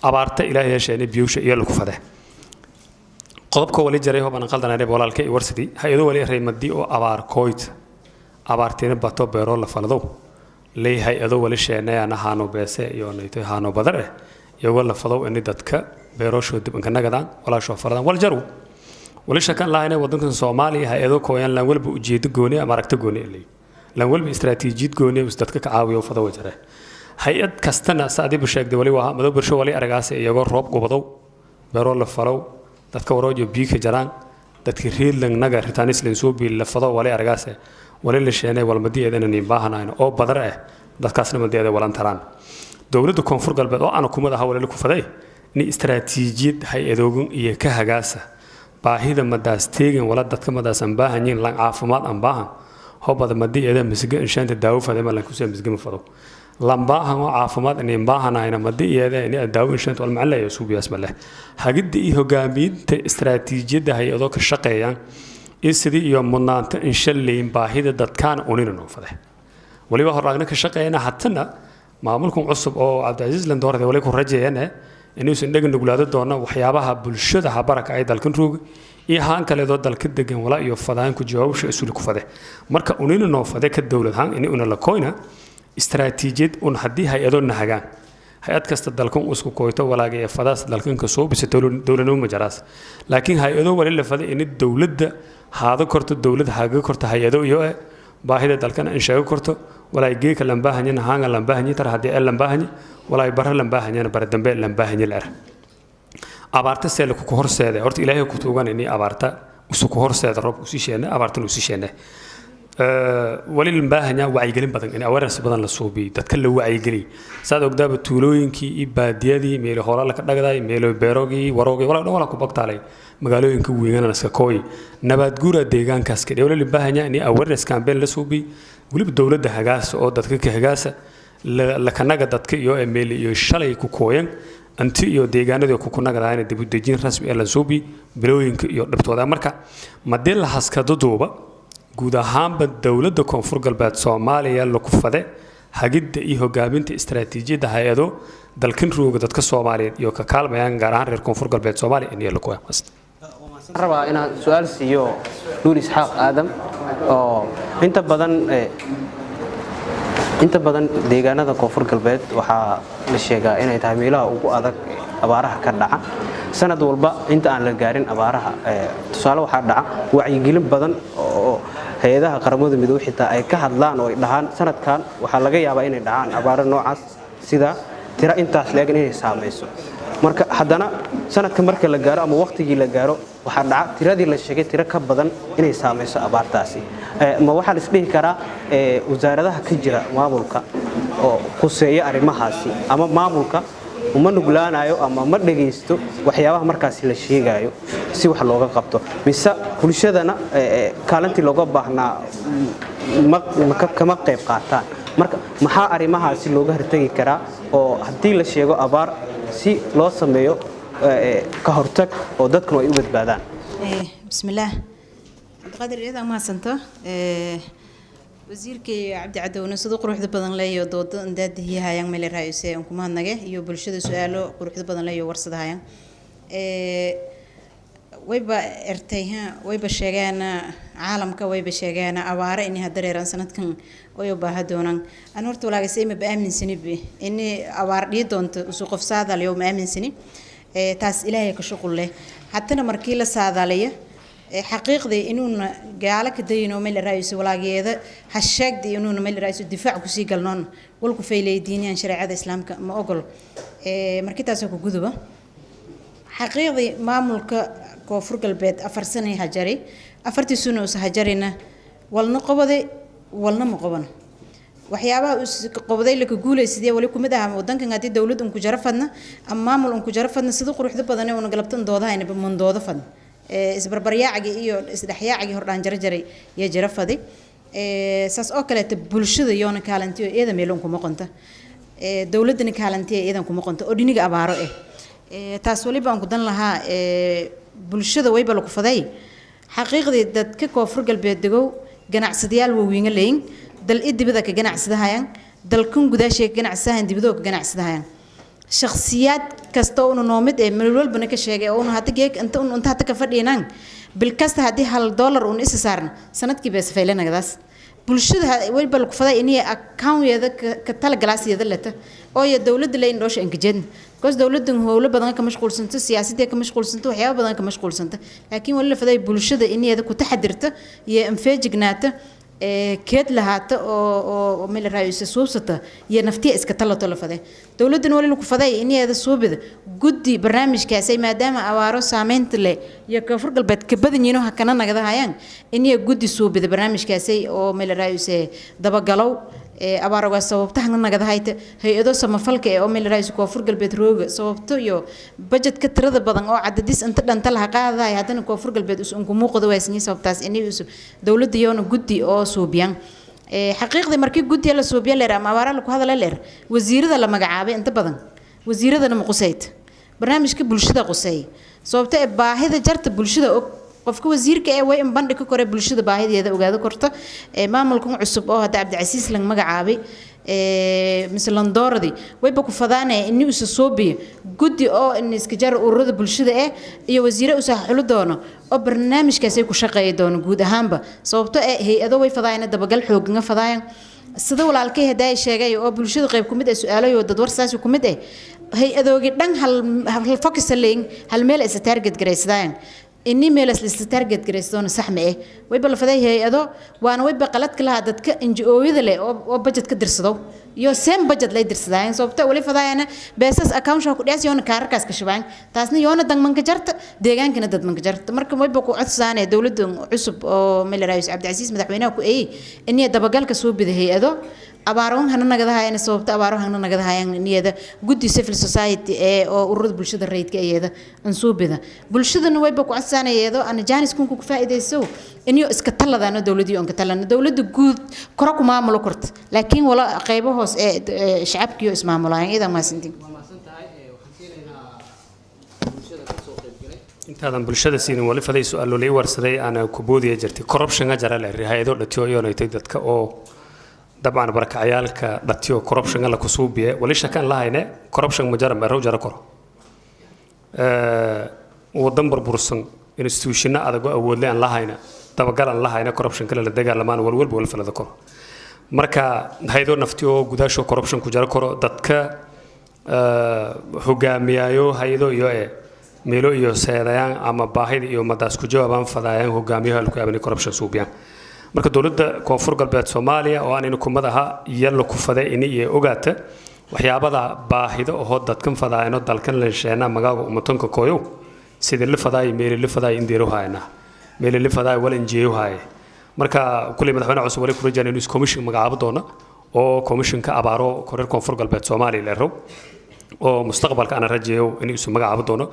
abaarta ilaahay yeesheen biyuusha iyo lagu faday qodobka wali jaray hooban qaldanay walaalkay warsidii hay'ado wali reemadii oo abaar kooyt abaartina bato beero la falado leeyahay ado wali sheenayana haano beese iyo naytay haano badar iyo wala fado in dadka beerosho dib in kanagadaan wala soo faradan wal jaru wali shakan laayna wadanka Soomaaliya hay'ado kooyan lan walba ujeedo gooni ama aragti gooni ilay lan walba istaraatiijiyad gooni oo dadka ka caawiyo fado wajare hay'ad kastana saadiib sheegday wali waa madaw birsho wali aragaas iyagoo roob gobodow beero la falow dadka waroojo biika jaraan dadka reelan naga ritaanis leen soo bil la fado wali aragaas wali la sheenay walmadiyeedana in baahanayno oo badar ah dadkaasna madiyeeda walan taraan dawladda koonfur galbeed oo aan kumada aha wali ku faday ni istaraatiijiyad hay'adoogan iyo ka hagaasa baahida madaas teegan wala dadka madaasan baahanyin lan caafimaad aan baahan hobada madiyeeda misga inshaanta daawo faday ma lan ku soo misga ma fado lambaahan oo caafimaad in baahanayna madiyeeda in daawo inshaanta wal macallay suubiyaas ma leh hagida iyo hogaaminta istaraatiijiyada hay'ado ka shaqeeyaan sidii iyo mudnaanta in shalleyn baahida dadkaan unina noo faday waliba horraagna ka shaqeeyna hatana maamulkan cusub oo Cabdulaziz Landoorade wali ku rajeeyana inuu san dhagan nuglaado doona waxyaabaha bulshada habaraka ay dalkan roog iyo haan kale oo dalka degan wala iyo fadaan ku jawaabsho isuul ku faday marka unina noo faday ka dawlad haan in una la koyna istaraatiijiyad un hadii hay'ado nahagaan hay-ad kasta dalkan isku koyto walaaga ee fadaas dalkanka soo bisa dowladnimo ma jaraas laakiin hay-ado wali la faday in dowladda haado korto dowladda haaga korto hay-ado iyo baahida dalkan in sheego korto walaay geeka lambaahanyan haanga lambaahanyi tar haddii ay lambaahanyi walaay barra lambaahanyan bara dambe lambaahanyi leer abaarta seel ku horseeda horta ilaahay ku tuugan inay abaarta usu ku horseeda roob u sii abaartan u sii wali lambaahanyaa wacyigelin badan in awareness badan la suubiyo dadka la wacyigeliyo saad ogdaaba tuulooyinkii iyo baadiyadii meelo hore la ka dhagday meelo beerogii waroogii wala ku bagtaalay magaalooyinka weynana iska kooy nabaad guura deegaankaas ka wali lambaahanyaa in awareness campaign la suubiyo waliba dowladda hagaas oo dadka ka hagaasa la kanaga dadka iyo email iyo shalay ku kooyan anti iyo deegaanada ku kunagadaayna dib u dejin rasmi ah la suubiyo bilooyinka iyo dhabtooda marka madee la haskado duuba guud ahaanba dowladda koonfur galbeed Soomaaliya la ku fade hagidda iyo hogaaminta istaraatiijiyadda hay'ado dalkan rooga dadka Soomaaliyeed iyo ka kaalmayaan gaar ahaan reer koonfur galbeed Soomaaliya in la ku aqoonsan rabaa inaan su'aal siiyo Nuur Isxaaq Aadam oo inta badan deegaanada koonfur galbeed waxaa la sheegaa inay tahay meelaha ugu adag abaaraha ka dhaca sanad walba inta aan la gaarin abaaraha tusaale waxaa dhaca wacyigelin badan oo hay'adaha qaramada midoobay xitaa ay ka hadlaan oo ay dhahaan sanadkan waxaa laga yaabaa inay dhacaan abaaro noocaas sida tira intaas leegan inay saameyso marka haddana sanadka marka la gaaro ama waqtigii la gaaro waxaa dhaca tiradii la sheegay tira ka badan inay saameyso abaartaasi ma waxaa la isdhihi karaa wasaaradaha ka jira maamulka oo khuseeya arrimahaasi ama maamulka uma nuglaanayo ama ma dhageysto waxyaabaha markaas la sheegayo si wax looga qabto mise bulshadana kaalintii looga baahnaa kama qayb qaataan marka maxaa arrimahaasi looga hortagi karaa oo haddii la sheego abaar si loo sameeyo ka hortag oo dadkuna ay u badbaadaan bismillaah qadir iyada ma santo wasiirkii Cabdi Cadowna sidoo quruxda badan leeyo dooda indaadii hayaan meel raayisay aan kuma hadnagay iyo bulshada su'aalo quruxda badan leeyo warsadahayaan wayba ertayha wayba sheegana caalamka wayba sheegana abaara in hadareeran sanadkan way u baahan doonaan aan horta walaagay ma baaminsan in abaar dhii doonto usu qof saadaliyo ma aaminsan taas ilaahay ka shaqul leh haddana markii la saadaliyo حقيقة إنه جالك دينه مل الرئيس ولا جيدا هالشك دي إنه مل الرئيس الدفاع كسي قالنون والكفيلة ديني عن شريعة الإسلام ما أقول مركز أسوق جذبة حقيقة ما ملك كفر البيت أفرسني هجري أفرتي سنة هجرينا والنقبضة والنمقبنا وحيابها قبضي لك جولة سدية ولكم مدها ودن كان قاعد الدولة أنكو جرفنا أمام الأنكو جرفنا صدق روح ذبضنا ونقلبتن ضوضها يعني بمن ضوضة فن isbarbaryaacigi iyo isdhaxyaacigi hordaan jarjaray iyo jarafadi saas oo kale bulshada yoona kaalantiyo iyada meelon kuma qonta dawladana kaalantiyo iyadan kuma qonta oo dhiniga abaaro taas waliba aan ku dan lahaa bulshada wayba lagu faday xaqiiqdii dadka koonfur galbeed degow ganacsadayaal waaweyn leeyin dal idibada ka ganacsadahayaan dalkan gudaashay ganacsadahan dibadoo ka ganacsadahayaan shakhsiyaad kasta oo noomid meel walba ka sheegay oo hadda geek inta hadda ka fadhiyaan bil kasta hadii $1 uu is saarna sanadkii baa safaylanagadaas bulshada way bal ku faday inay account-yada ka tala galaasiyada lata oo ya dawladda la indhoosha inkajeed because dawladdu howlo badan ka mashquulsanta siyaasadda ka mashquulsanta waxyaabo badan ka mashquulsanta laakiin wala faday bulshada inay ku taxadirta iyo infeejignaata كيد لهات أو مل رئيس سوسته ينفتي إسكتلا طلفه دولة نقول لك فذي إني هذا الصوب جدي برنامج كاسي ما دام أوارو سامين تلي يكفر قلبت كبد إنه هكذا نقدر هيان إني جدي صوب ده برنامج كاسي أو مل رئيس دبا قلو أبارو الصوب تحنا نقدر هي إذا سما فلك أو مل رئيس كفر قلبت روج صوبته يو بجت كتر ذا بدن أو عدديس أنت لها قاعدة هذا كفر قلبت أنكم مو قدوة سني صوب تاس إني دولة ديون جدي أو صوبيان حقيقة مركي جدي على صوبيان لير ما ورا لك هذا لير وزير ذا لما جعابي أنت بدن وزير ذا لما قصيت برنامج كبلشة قصي صوبته باهذا جرت بلشة qofka wasiirka ee way in bandhig kore bulshada baahideeda ogaado korto maamulkan cusub oo hada Cabdicasiis lang magacaabay misalan dooradi way ba ku fadaanay in uu soo biyo gudi oo in iska jar ururada bulshada iyo wasiiro u saxulo doono oo barnaamijkaas ay ku shaqeeyay doono guud ahaanba sababtoo hay'ado way fadaayna dabagal xooggan fadaayan sida walaalkay haday sheegay oo bulshada qayb kumid ah su'aalayo dad warsaas kumid ah hay-adoogi dhan hal focus leen hal meel is target gareysadaan inni meel is target gareysadaan sax ma ah wayba la faday hay-ado waana wayba qalad kala dadka NGO-yada leh oo budget ka dirsado iyo same budget lay dirsadaan sababta wali fadayana beesas account ku dhaas yoona kaarkaas ka shubaan taasna yoona dan man ka jarta deegaankana dad man ka jarta marka wayba ku codsaanay dawladda cusub oo meel raayis Cabdi madaxweynaha ku inay dabagalka soo biday hay-ado abaarahan hana nagadahaayeen sababta abaarahan nagadahaayeen niyada guddi civil society ee oo ururada bulshada rayidka ayada aan soo bida bulshadana way ba ku codsanayeen aan jaanis ku faa'iideyso inuu iska taladana dawladii oo ka talana dawladda guud koro ku maamulo korta laakiin wala qaybo hoos ee shacabka iyo ismaamulayeen ida ma sintin intaadan bulshada siinin wali faday su'aalo lay warsaday ana ku boodiye jirtay corruption jara la hay'ado dhatiyo iyo inay dadka oo طبعا بركة عيالك دتيو corruption الله كسوبية وليش كان لها هنا corruption مجرد ما رجع كره ودمر برسن institution هذا جو أول لين لها هنا طبعا قال لها هنا corruption كله للدجال لما نقول بولف هذا كره مركا هيدو نفتيو قداشو corruption كجرا كره دتك هجاميايو هيدو يو ميلو يو سيدان أما باهيد يو مدرس كجوابان فدايان هجامياو هلكو يبني corruption سوبيان marka dawladda koonfur galbeed Soomaaliya oo aan kumadaha yalla ku faday in ay ogaata waxyaabada baahida oo dadkan fadaayno dalkan la sheena magaaga umatanka kooyo sidii la faday meel la faday indeero hayna meel la faday wal injiyo hay marka kulli madaxweynaha cusub wali ku rajaan inuu commission magacaabo doona oo commissionka abaaro koreer koonfur galbeed Soomaaliya la rabo oo mustaqbalka ana rajeeyo inuu isu magacaabo doono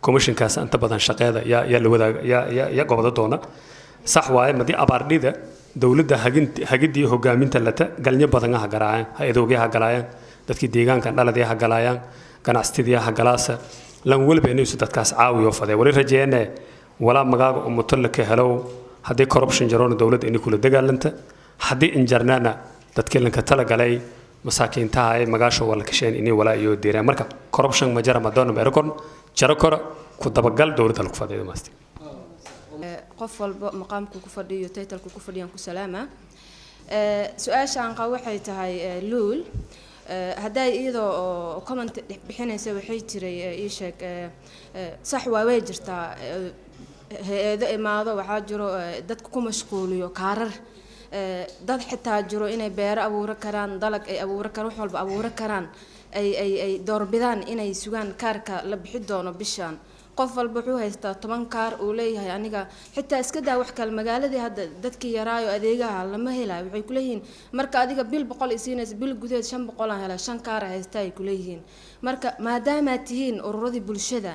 commissionkaas inta badan shaqeeda ya la wadaag ya gobada doona صح واي مدي أبارديدا دولة هجدي هجامين ثلاثة قالني بدنا هجرايان هيدوجي هجرايان دتك ديجان كان لا دي هجرايان كان استديا هجلاسة لان ول بيني سدت كاس عاوي وفده ولي رجعنا ولا مجاج مطلق هلو هدي corruption جرون دولة إني كل دجال أنت هدي إنجرنانا تتكلم كتلا علي مساكين تاعي مجاشو ولا كشين إني ولا يوديره مركب corruption مجرى مدون بيركون جركورة كنت بقال دولة الكفادة ماستي qof walba maqaamku ku fadhiyo title-ku ku fadhiyaan ku salaama su'aasha aan qabo waxay tahay luul haday iyadoo comment bixinaysa waxay jiray ii sheeg sax way jirtaa hay'ado imaado waxa jiro dadku ku mashquuliyo kaarar dad xitaa jiro inay beero abuuro karaan dalag ay abuuro karaan wax walba abuuro karaan ay doorbidaan inay sugaan kaarka la bixi doono bishan qof walba wuxuu haystaa 10 kaar oo leeyahay aniga xitaa iska daa wax kale magaaladii hadda dadkii yaraayo adeegaha lama helay waxay ku leeyihiin marka adiga bil 100 isiinaysa bil gudeed 500 aan helay 5 kaar haystaa ay ku leeyihiin marka maadaama tihiin ururadii bulshada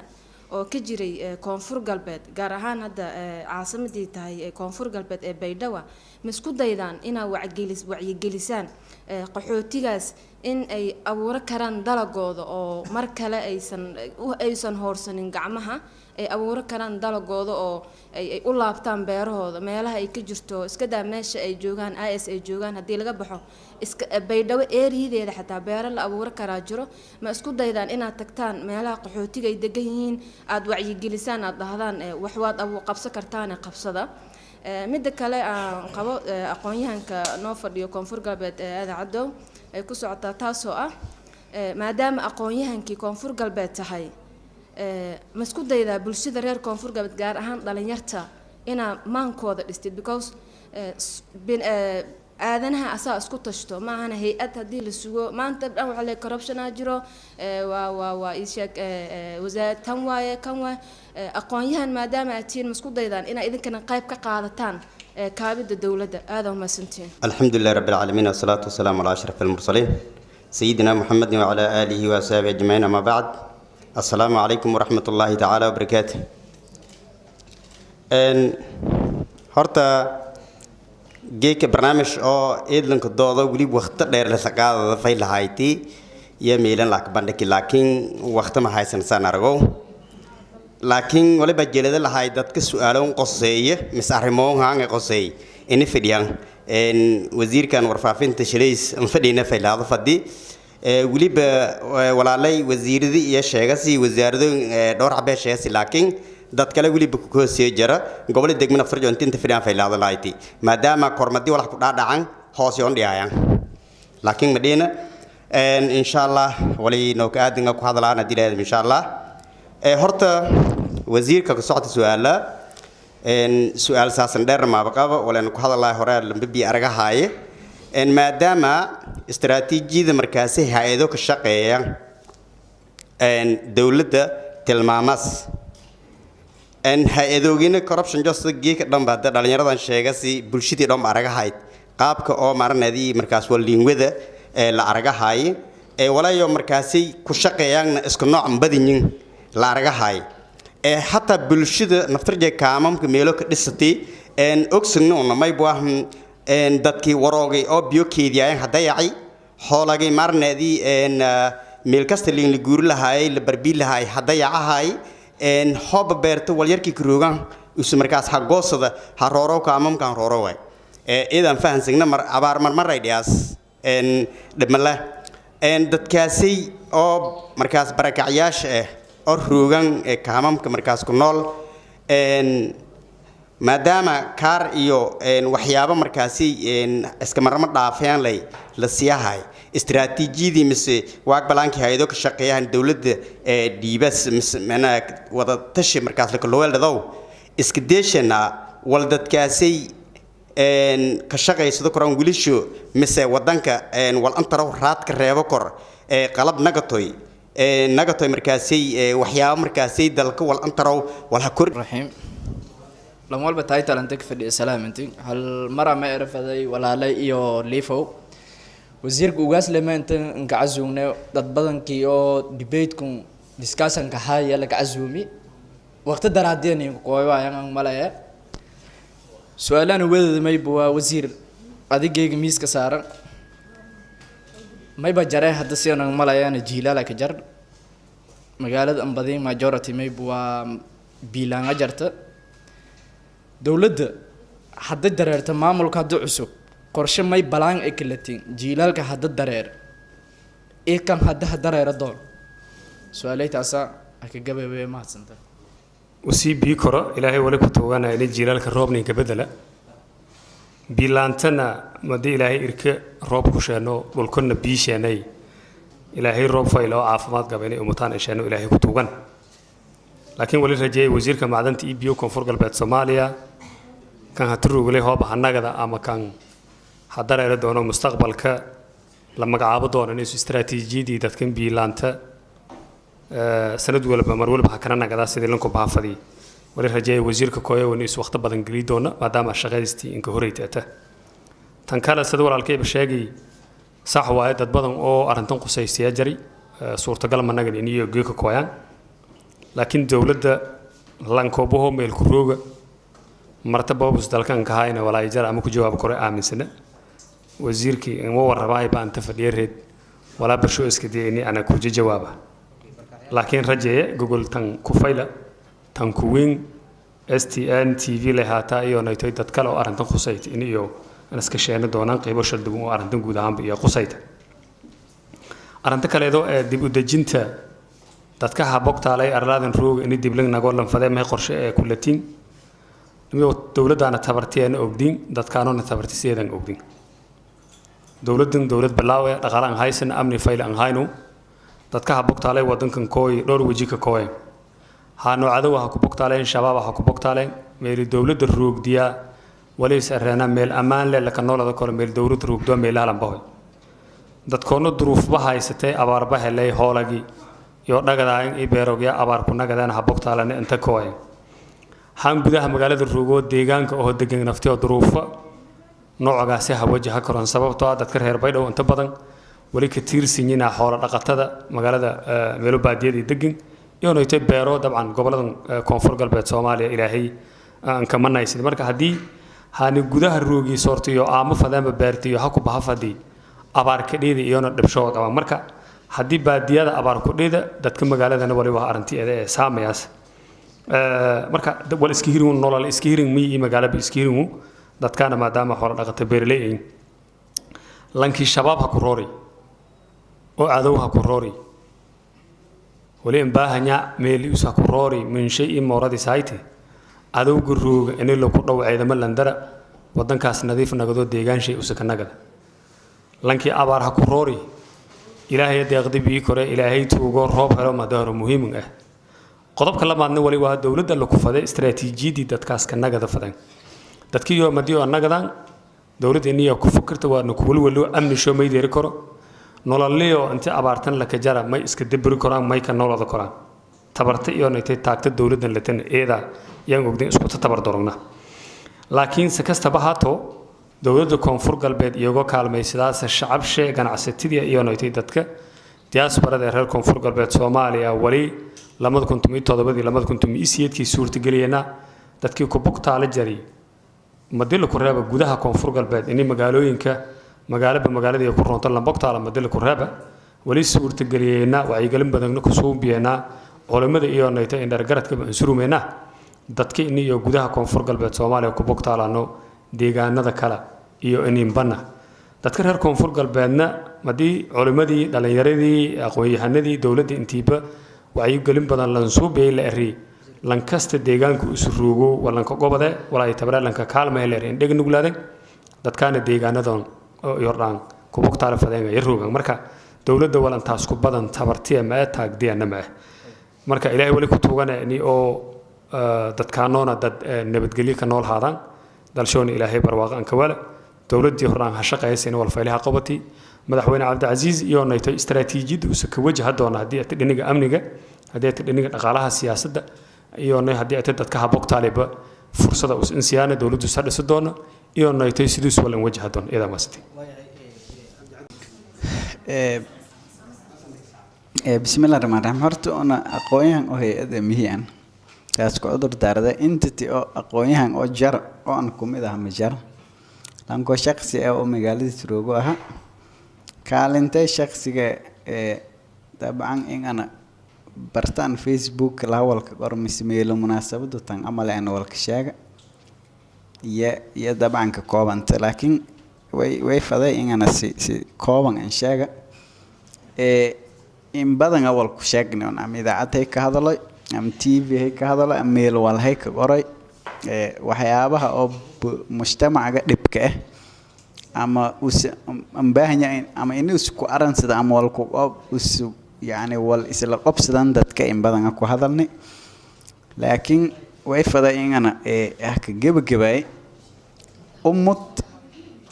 oo ka jiray koonfur galbeed gaar ahaan hadda caasimadii tahay koonfur galbeed ee Baydhabo ma isku daydaan inaa wacyigelisaan qaxootigaas in ay abuuro karaan dalagooda oo mar kale aysan hoorsanin gacmaha ay abuuro karaan dalagooda oo ay u laabtaan beerahooda meelaha ay ka jirto iska daa meesha ay joogaan IS ay joogaan hadii laga baxo iska Baydhabo eerideeda xataa beero la abuuro karaa jiro ma isku daydaan inaad tagtaan meelaha qaxootiga ay degan yihiin aad wacyigelisaan aad dhahdaan wax waad qabsan kartaan qabsada midda kale aan qabo aqoonyahanka noo fadhiyo koonfur galbeed aada cadow ay ku socotaa taasoo ah maadaama aqoonyahankii koonfur galbeed tahay ma isku daydaa bulshada reer koonfur galbeed gaar ahaan dhalinyarta inaa maankooda dhistid because aadanaha asaa isku tashto ma ahana hay'ad hadii la sugo maanta dhan waxa la corruption jiro waa isheeg wasaaradda tan waaye kan waa aqoonyahan maadaama aad tihiin isku daydaan ina idinkana qayb ka qaadataan kaabida dawladda aad u maasantiin alxamdulillahi rabbil aalamiin wasalaatu wasalaamu ala ashrafil mursaliin sayyidina muhammad wa ala alihi wa sahbihi ajma'in amma ba'd assalaamu alaykum wa rahmatullahi ta'ala wa barakatuh horta geeka barnaamij oo eedlanka dooda wali waqti dheer la saqaadada fay lahayti ya meelan laak bandhigi laakiin waqti ma haysan san argo laakiin waliba jeelada lahay dadka su'aalo qoseeye misarimo hanga qoseey in fidiyaan wasiirkan warfaafinta shaleys fadhina faylaado fadhi waliba walaalay wasiiradii iyo sheegasi wasaarado dhowr cabeesheesi laakiin dad kale waliba ku hoosee jara gobol degmada farjo inta fidiyaan faylaado lahayti maadaama kormadi walax ku dhaadhacan hoos yoon dhiyayaan laakiin madina insha Allah wali noo ka aadinga ku hadalaana dileed insha Allah horta wasiirka ka socda su'aal saasan dheer ma baqaba wala ku hadalaa hore lambi aragahaye maadaama istiraatiijiyada markaasi hay'ado ka shaqeeya dawladda tilmaamas hay-adoogina corruption justice geeka dhanba hadda dhalinyaradan sheega si bulshadii dhan aragahayd qaabka oo maranadii markaas waliinwada la aragahay walayo markaasi ku shaqeeyaan isku nooc badinin la aragahay hatta bulshada naftarjay kaamamka meelo ka dhisatay ogsigna una may baahan dadkii waroogay oo biyo keediyaan hadayacay xoolagay maranadii meel kasta liin la guur lahaay la barbi lahaay hadayacahay hooba beerta walyarkii kuroogan isu markaas xagoosada harooro kaamamkan rooro way idan fahansigna mar abaar maray dhiyaas dhimala dadkaasi oo markaas barakacyaasha oo roogan kaamamka markaas ku nool maadaama kaar iyo waxyaabo markaasi iska marma dhaafayaan la siyahay istiraatiijiyadii mise waag balaankii hay'ado ka shaqeeyaan dawladda dhiibas mana wada tashi markaas la kaloweeldadow iska deeshana wal dadkaasi ka shaqeysado koran wilisho mise wadanka wal antaro raad ka reebo kor qalab nagatoy markaasi waxyaabo markaasi dalka wal antaro wal ha kor rahiim لما والبا تايتل انتك في السلام انت هل مرة ما اعرف هذي ولا لا iyo ليفو وزير ugaas lema inta inka casuumnay dad badankii oo debate kun discussion ka haya la casuumi waqti daraadeen qoyayaan malaya su'aalan weedada may buu wasiir adigeyga miiska saaran may ba jaray hadda si aan malayaan jiilala ka jar magaalada ambadii majority may buu biilaan jarta dawladda hadda dareerta maamulka hadda cusub qorshe may balaan ay kalatiin jiilaalka hadda dareer ee kan hadda dareera doon su'aalaytaas ka gabaabay ma hadsanta وسي بيكرة إلهي ولك توجانا إن جيلال كروبني كبدلة بيلانتنا مدي إلهي إرك روب كشانو والكون بيشاني إلهي روب فايلو عافمات قبني ومتان إشانو إلهي كتوجان لكن ولي رجاي وزير كمعدن تي بيو كونفور قلبات سوماليا كان هترو ولي هو بحنا كذا أما كان حضر إلى دونه مستقبل ك لما قعبوا دونه نيس استراتيجي دي تتكلم بيلانتا سند ولا بمرول بحكرنا كذا سيد لنكو بحفظي ولي رجاي وزير كويه ونيس وقت بدن قليل دونه ما دام الشغالستي إنك هريت أته تنكال سد ولا الكيب الشاقي صح وايد بدن أو أرنتون قصي سياجري صورة قلم من نقل إني يجيك كويان لكن دولة لانكو بهم الكروج مرتبة بس دلكان كهاينا ولا يجرى أمك جواب كوري آمن سنة وزيركي مو ورباي بان تفديرهد ولا برشو اسكدي إني أنا كوجي جوابه لكن رجع جوجل تان كفيلة تان كوين STN TV لها تايو نيتوي تتكلم أرنتن خصيت إني يو أنا سكشينا دونان قيبو شدبو أرنتن جودهم بيا خصيت أرنتن كله دبو دجنتا dadka habogta alay arladan roog in diblan nagolan faday may qorshe kullatin niyo dawladana tabartiyana ogdin dadkaanona tabartiseedan ogdin dawlad balaawe dhaqalan haysan amni fayl an hayno dadka habogta alay wadankan kooy dhowr waji ka kooy haano cadaw ha ku bogta alay shabaab ha ku bogta alay meel dawladda roog diya walays arana meel amaan leh la kanoolada kor meel dawlad roog do meel halan bahoy dadkoona duruuf ba haysatay abaar ba helay hoolagi iyo dhagadayn ee beerogya abaar ku nagadaan habogtaalana inta kooy han gudaha magaalada ruugo deegaanka oo degan naftiyo duruufa noocaasi wajaha koran sababtoo ah dadka reer Baydhabo inta badan wali ka tiirsanyiina xoolo dhaqatada magaalada meelo baadiyada degan iyo nooyta beero dabcan gobolada koonfur galbeed Soomaaliya ilaahay aan ka manaysid marka hadii haani gudaha ruugi soortiyo aama fadama beertiyo ha ku bahafadi abaar ka dheedii iyo dhibsho qaba marka haddii baadiyada abaar ku dhida dadka magaaladana wali waa arintiyeeda ee saameeyas marka wal iska hirin nolol iska hirin mi magaalada iska hirin dadkana maadaama xoolo dhaqata beerley lankii shabaab ha ku roori oo cadow ha ku roori wali in baahanya meel isa ku roori min shay mooradi saayte cadow guruuga in la ku dhaw ciidamada landara wadankaas nadiif nagado deegaan shay usaka nagada lankii abaar ha ku roori ilaahay deeqdi bii kore ilaahay tuugo roob helo madahro muhiim ah qodobka labaadna wali waa dawladda la ku faday istaraatiijiyadii dadkaas ka nagada fadan dadkii iyo madiyo nagadan dawladda inay ku fikirto waa ku walwalo amni soo meeyay karo nololeeyo inta abaartan la ka jara may iska dibri karaan may ka noloda karaan tabarta iyo inay taagta dawladdan la tan eeda yaan ogdin isku tabar dorogna laakiin se kastaba haato dawladda koonfur galbeed iyagoo kaalmaysidaas shacab shay ganacsatadii iyo inay dadka diasporada reer koonfur galbeed Soomaaliya wali 2017 suurtageliyana dadkii ku bogtaala jari madil ku reeba gudaha koonfur galbeed in magaalada ku roonto la bogtaala madil ku reeba wali suurtageliyana wacyigelin badan ku soo biyana culimada iyo nayta in dargaradka ansurumeena dadkii in iyo gudaha koonfur galbeed Soomaaliya ku bogtaalano deegaanada kala iyo in banna dadka reer koonfur galbeedna madii culimadii dhalinyaradii aqoon-yahanadii dawladda intiiba wacyigelin badan lan soo beelay lankasta deegaanku isuruugo walanka gobade walaa tabaranka kaalmay leerin dhegnuglaadeen dadkaana deegaanadan yordaan ku bogtaala fadeenga yaroogan marka dawladda walantaas ku badan tabartiya ma taagdiyaana ma marka ilaahay wali ku tuugana in oo dadkaanoona dad nabadgelyo ka nool haadaan dalshoon ilaahay barwaaqan ka wala dawladdii horaan ha shaqeeyay wal faylaha qabati madaxweyne Cabdi Aziz iyo nayto istaraatiijiyada uu ka wajaha doona hadii ay dhiniga amniga hadii ay dhiniga dhaqaalaha siyaasadda iyo hadii ay dadka ha bogtaaliba fursada u insiyaana dawladdu sadhiso doona iyo nayto sidoo soo lan wajaha doona iyada maasti bismillaahir rahmaanir rahiim horta ona aqoonyahan oo hay'ada mihiyaan taas ku cudur daarada entity oo aqoonyahan oo jar oo aan kumid ah ma jar lanko shakhsi oo magaalada Tiroogo aha kaalintay shakhsiga taban in ana bartaan Facebook la walka qormismeelo munaasabadu tan amal aan walka sheega ya taban ka koobanta laakiin way faday in ana si kooban aan sheega in badan awal ku sheegnay on am idaacad ka hadalay am TV ka hadalay am meel wal hay ka qoray waxyaabaha oo mujtamaca dhibka ah ama baahan ama inuu isku aransada ama wal ku usu يعني والإسلا قبضان دتك إن بدن أكو هذلني لكن ويفدا إن أنا أحكي جباي أمت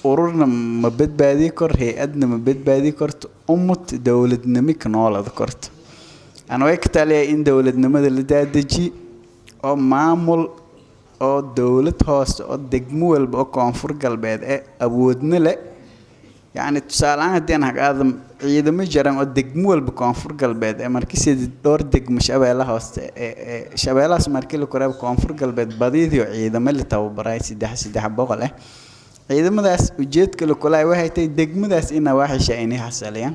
أورنا مبيت بادي كور هي أدنى مبيت بادي كورت أمت دولة نميك نولا ذكرت أنا ويكتالي إن دولة نمد اللي دادجي أو معمول أو دولة هاست أو دجمول بأكون فرق البيت أبودنا له يعني تسألان هدين حق آدم عيدا مجرم الدقمول بكون فرق البيت مركز دور دقم شبيلة هاست شبيلة مركز الكرة بكون فرق البيت بديدي عيدا ملي تو براي سيدح بقوله عيدا مداس وجيت كل كلاي واحد تي دقم داس إنه واحد شيء حصليا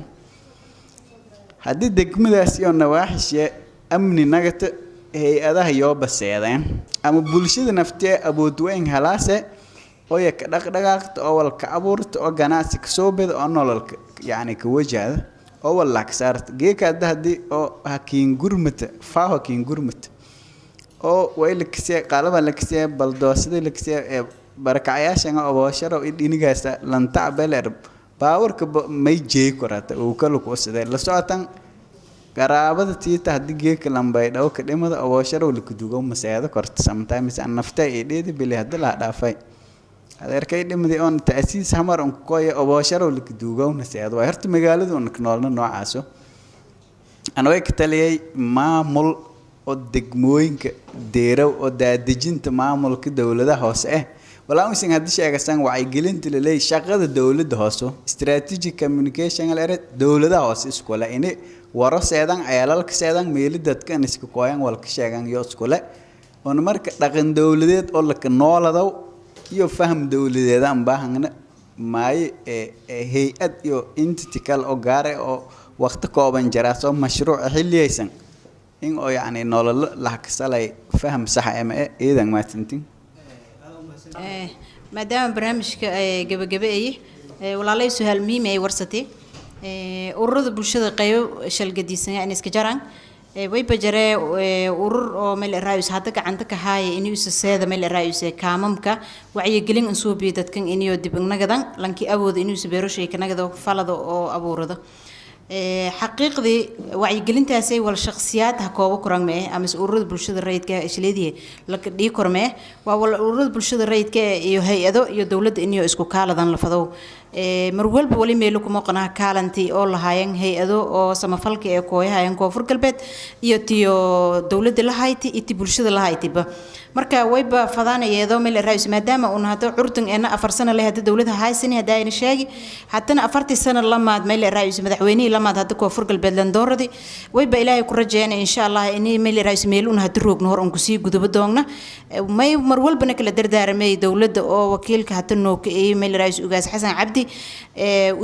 هدي دقم داس إنه واحد شيء أمني نجت هي هذا هي بس هذا أما بولشيد نفتي أبو دوين هلاسة oo ya ka dhaqdhaqaaqto oo wal ka abuurto oo ganacsi ka soo bid oo nolol yaani ka wajahada oo wal ka saarto geeka hadii oo hakiin gurmata faaho kiin gurmata oo way la kisay qalaba la kisay baldoosada la kisay barakacayaashan oo basharo idinigaasa lan tacbeler baawarka may jeey korata oo kala ku sidee la socotan qaraabada tiita hadii geeka lambay dhaw ka dhimada oo basharo la ku dugo masaayada korta sometimes an nafta ee dheedi bili hadda la dhaafay هذا كيد مدي أن تأسيس همر أن كوي أباشرة ولا كدوجا ونسياد وهرت مجالد وأن كنالنا نوع عاسو أنا ويك تلي معمول الدجموين ديرو ودادجين تمعمول كدولة ده هوس ولا مسين هذا الشيء كسان وعيقلين تلي شغل الدولة ده هوسو استراتيجي كوميونيكيشن على الدولة ده هوس إسكولا إني ورا سيدان عيالك سيدان ميلدت كان إسكوكوين والكشيعان يوسكولا ونمرك لكن دولة ده أقول لك نولا ده iyo faham dawladeedaan baahana maay hay'ad iyo entity kale oo gaar ah oo waqti kooban jaraaso mashruuc xiliyaysan in oo yaani nolol la xasalay faham sax ah ama eedan ma tintin maadaama barnaamijka gabagabeeyay walaalay su'aal muhiim ay warsatay ururada bulshada qayb shalgadiisan yani iska jaraan way bajare urur oo meel raayis hadda gacanta ka haaya inuu seeda meel raayis kaamamka wacyigelin in soo biyo dadkan inuu dib nagadan lanki awood inuu beero shay ka nagado falado oo abuurada xaqiiqdii wacyigelintaasay wal shakhsiyaad ha koobo kuran mee ama ururada bulshada rayidka isleedii la dhigi kormee waa wal ururada bulshada rayidka iyo hay'ado iyo dawladda inuu isku kaaladan la fado mar walba wali meel kuma qanaha kaalanti oo lahaayeen hay'ado oo samafalka ee kooyahaayeen koonfur galbeed iyo tiyo dawladda la hayti iyo bulshada la haytiba marka wayba fadaanayeedo meel raayis maadaama uu hada curdan ee 4 sano leh hada dawladda haysani hada ay sheegi hatana 40 sano lamaad meel raayis madaxweynaha lamaad hada koonfur galbeed lan dooradi wayba ilaahay ku rajeeyna insha Allah in meel raayis meel uu hada roogno hor on ku sii guduba doogna may mar walbana kala dardaaramay dawladda oo wakiilka hada nooka ee meel raayis ugaas Xasan Cabdi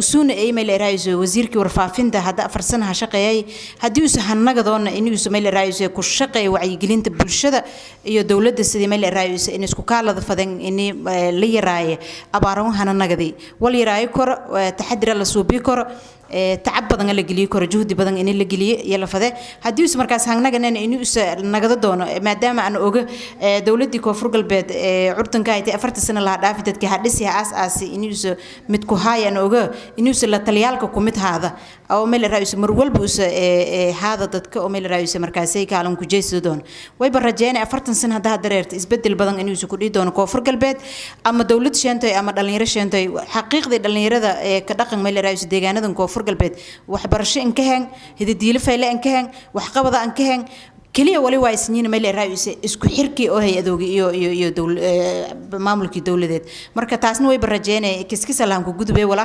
usuuna ay meel raayis wasiirka warfaafinta hada 4 sano ha shaqeeyay hadii uu sahanagadoona inuu meel raayis ku shaqeey wacyigelinta bulshada iyo dawladda sidii meel raayis in isku kaalada fadan in la yaraaye abaarahan hanagadi wal yaraaye kor taxadir la suubi kor تعب بدن اللي جليه كور جهد بدن إن اللي جليه يلا فده هديوس مركز هنگنا جنن إنه يس نقدر دونه ما دام أنا أوجه دولتي كفرق البيت عرضن كايتي أفرت السنة اللي هدافي تتكهدسي أس إنه يس متكوهاي أنا أوجه إنه يس للتليال كومت هذا أو مل الرئيس مرول بوس هذا تتك أو مل الرئيس مركزي كعلم كجيس دون ويبرجعنا أفرت السنة هذا دريرت إثبت البدن إنه يس كودي دون كفرق البيت أما دولة شنتي أما دلنيرة شنتي حقيقة دلنيرة ذا كدقن مل الرئيس ديجانا دون كفرق galbeed waxbarasho in ka hang hiddiilo fayle in ka hang wax qabada in ka hang kaliya wali waa isniin meel raayis isku xirkii oo hay'adooga iyo maamulkii dawladeed marka taasna way barajeynay kiskisa laan ku gudubay wala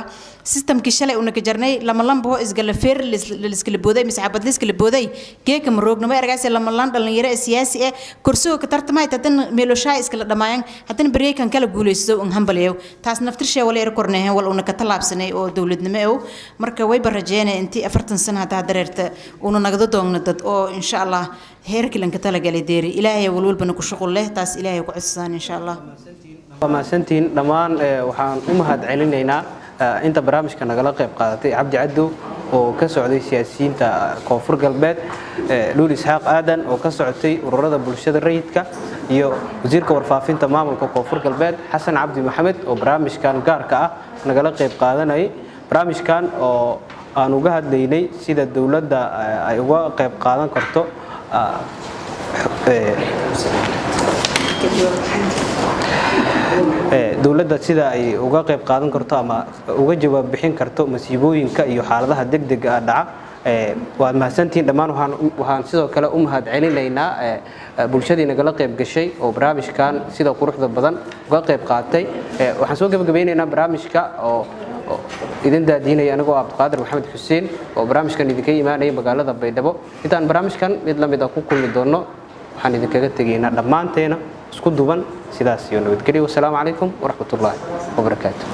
systemkii shalay una ka jarnay lama lambo isgal feer liskala booday misxabad liskala booday geeka maroogna ma argaasay lama lan dhalinyaro siyaasi ah kursiga ka tartamay tadan meeloshaa iskala dhamaayeen hadan bareekan kala guuleysto in hambaliyo taas naftirshay wala yar kornay wala una ka talaabsanay oo dawladnimo oo marka way barajeynay intii 40 sano hada dareerta una nagado doogna dad oo insha Allah heerkii lan ka talagalay deeri ilaahay walwalbana ku shaqo leh taas ilaahay ku codsan insha Allah ma santiin dhamaan waxaan u mahad celinaynaa inta barnaamijka nagala qayb qaadatay Cabdi Caddo oo ka socday siyaasiyiinta koonfur galbeed Luul Isxaaq Aadan oo ka socotay ururada bulshada rayidka iyo wasiirka warfaafinta maamulka koonfur galbeed Xasan Cabdi Maxamed oo barnaamijkan gaarka ah nagala qayb qaadanay barnaamijkan oo aan uga hadlaynay sida dawladda ay uga qayb qaadan karto dawladda sida ay uga qayb qaadan karto ama uga jawaab bixin karto masiibooyinka iyo xaaladaha degdega ah dhaca waad mahadsantiin dhamaan waxaan sidoo kale u mahad celinaynaa bulshadii nagala qayb gashay oo barnaamijkan sida quruxda badan uga qayb qaatay waxaan soo gabagabeynaynaa barnaamijka oo idin daadinaya anagoo Abdulqaadir Maxamed Xuseen oo barnaamijkan idinka imaanay magaalada Baydhabo intaan barnaamijkan mid la mid ah ku kulmi doono waxaan idinkaga tageynaa dhamaanteena isku duban sidaas iyo nabadgelyo wassalaamu calaykum waraxmatullaahi wabarakaatuh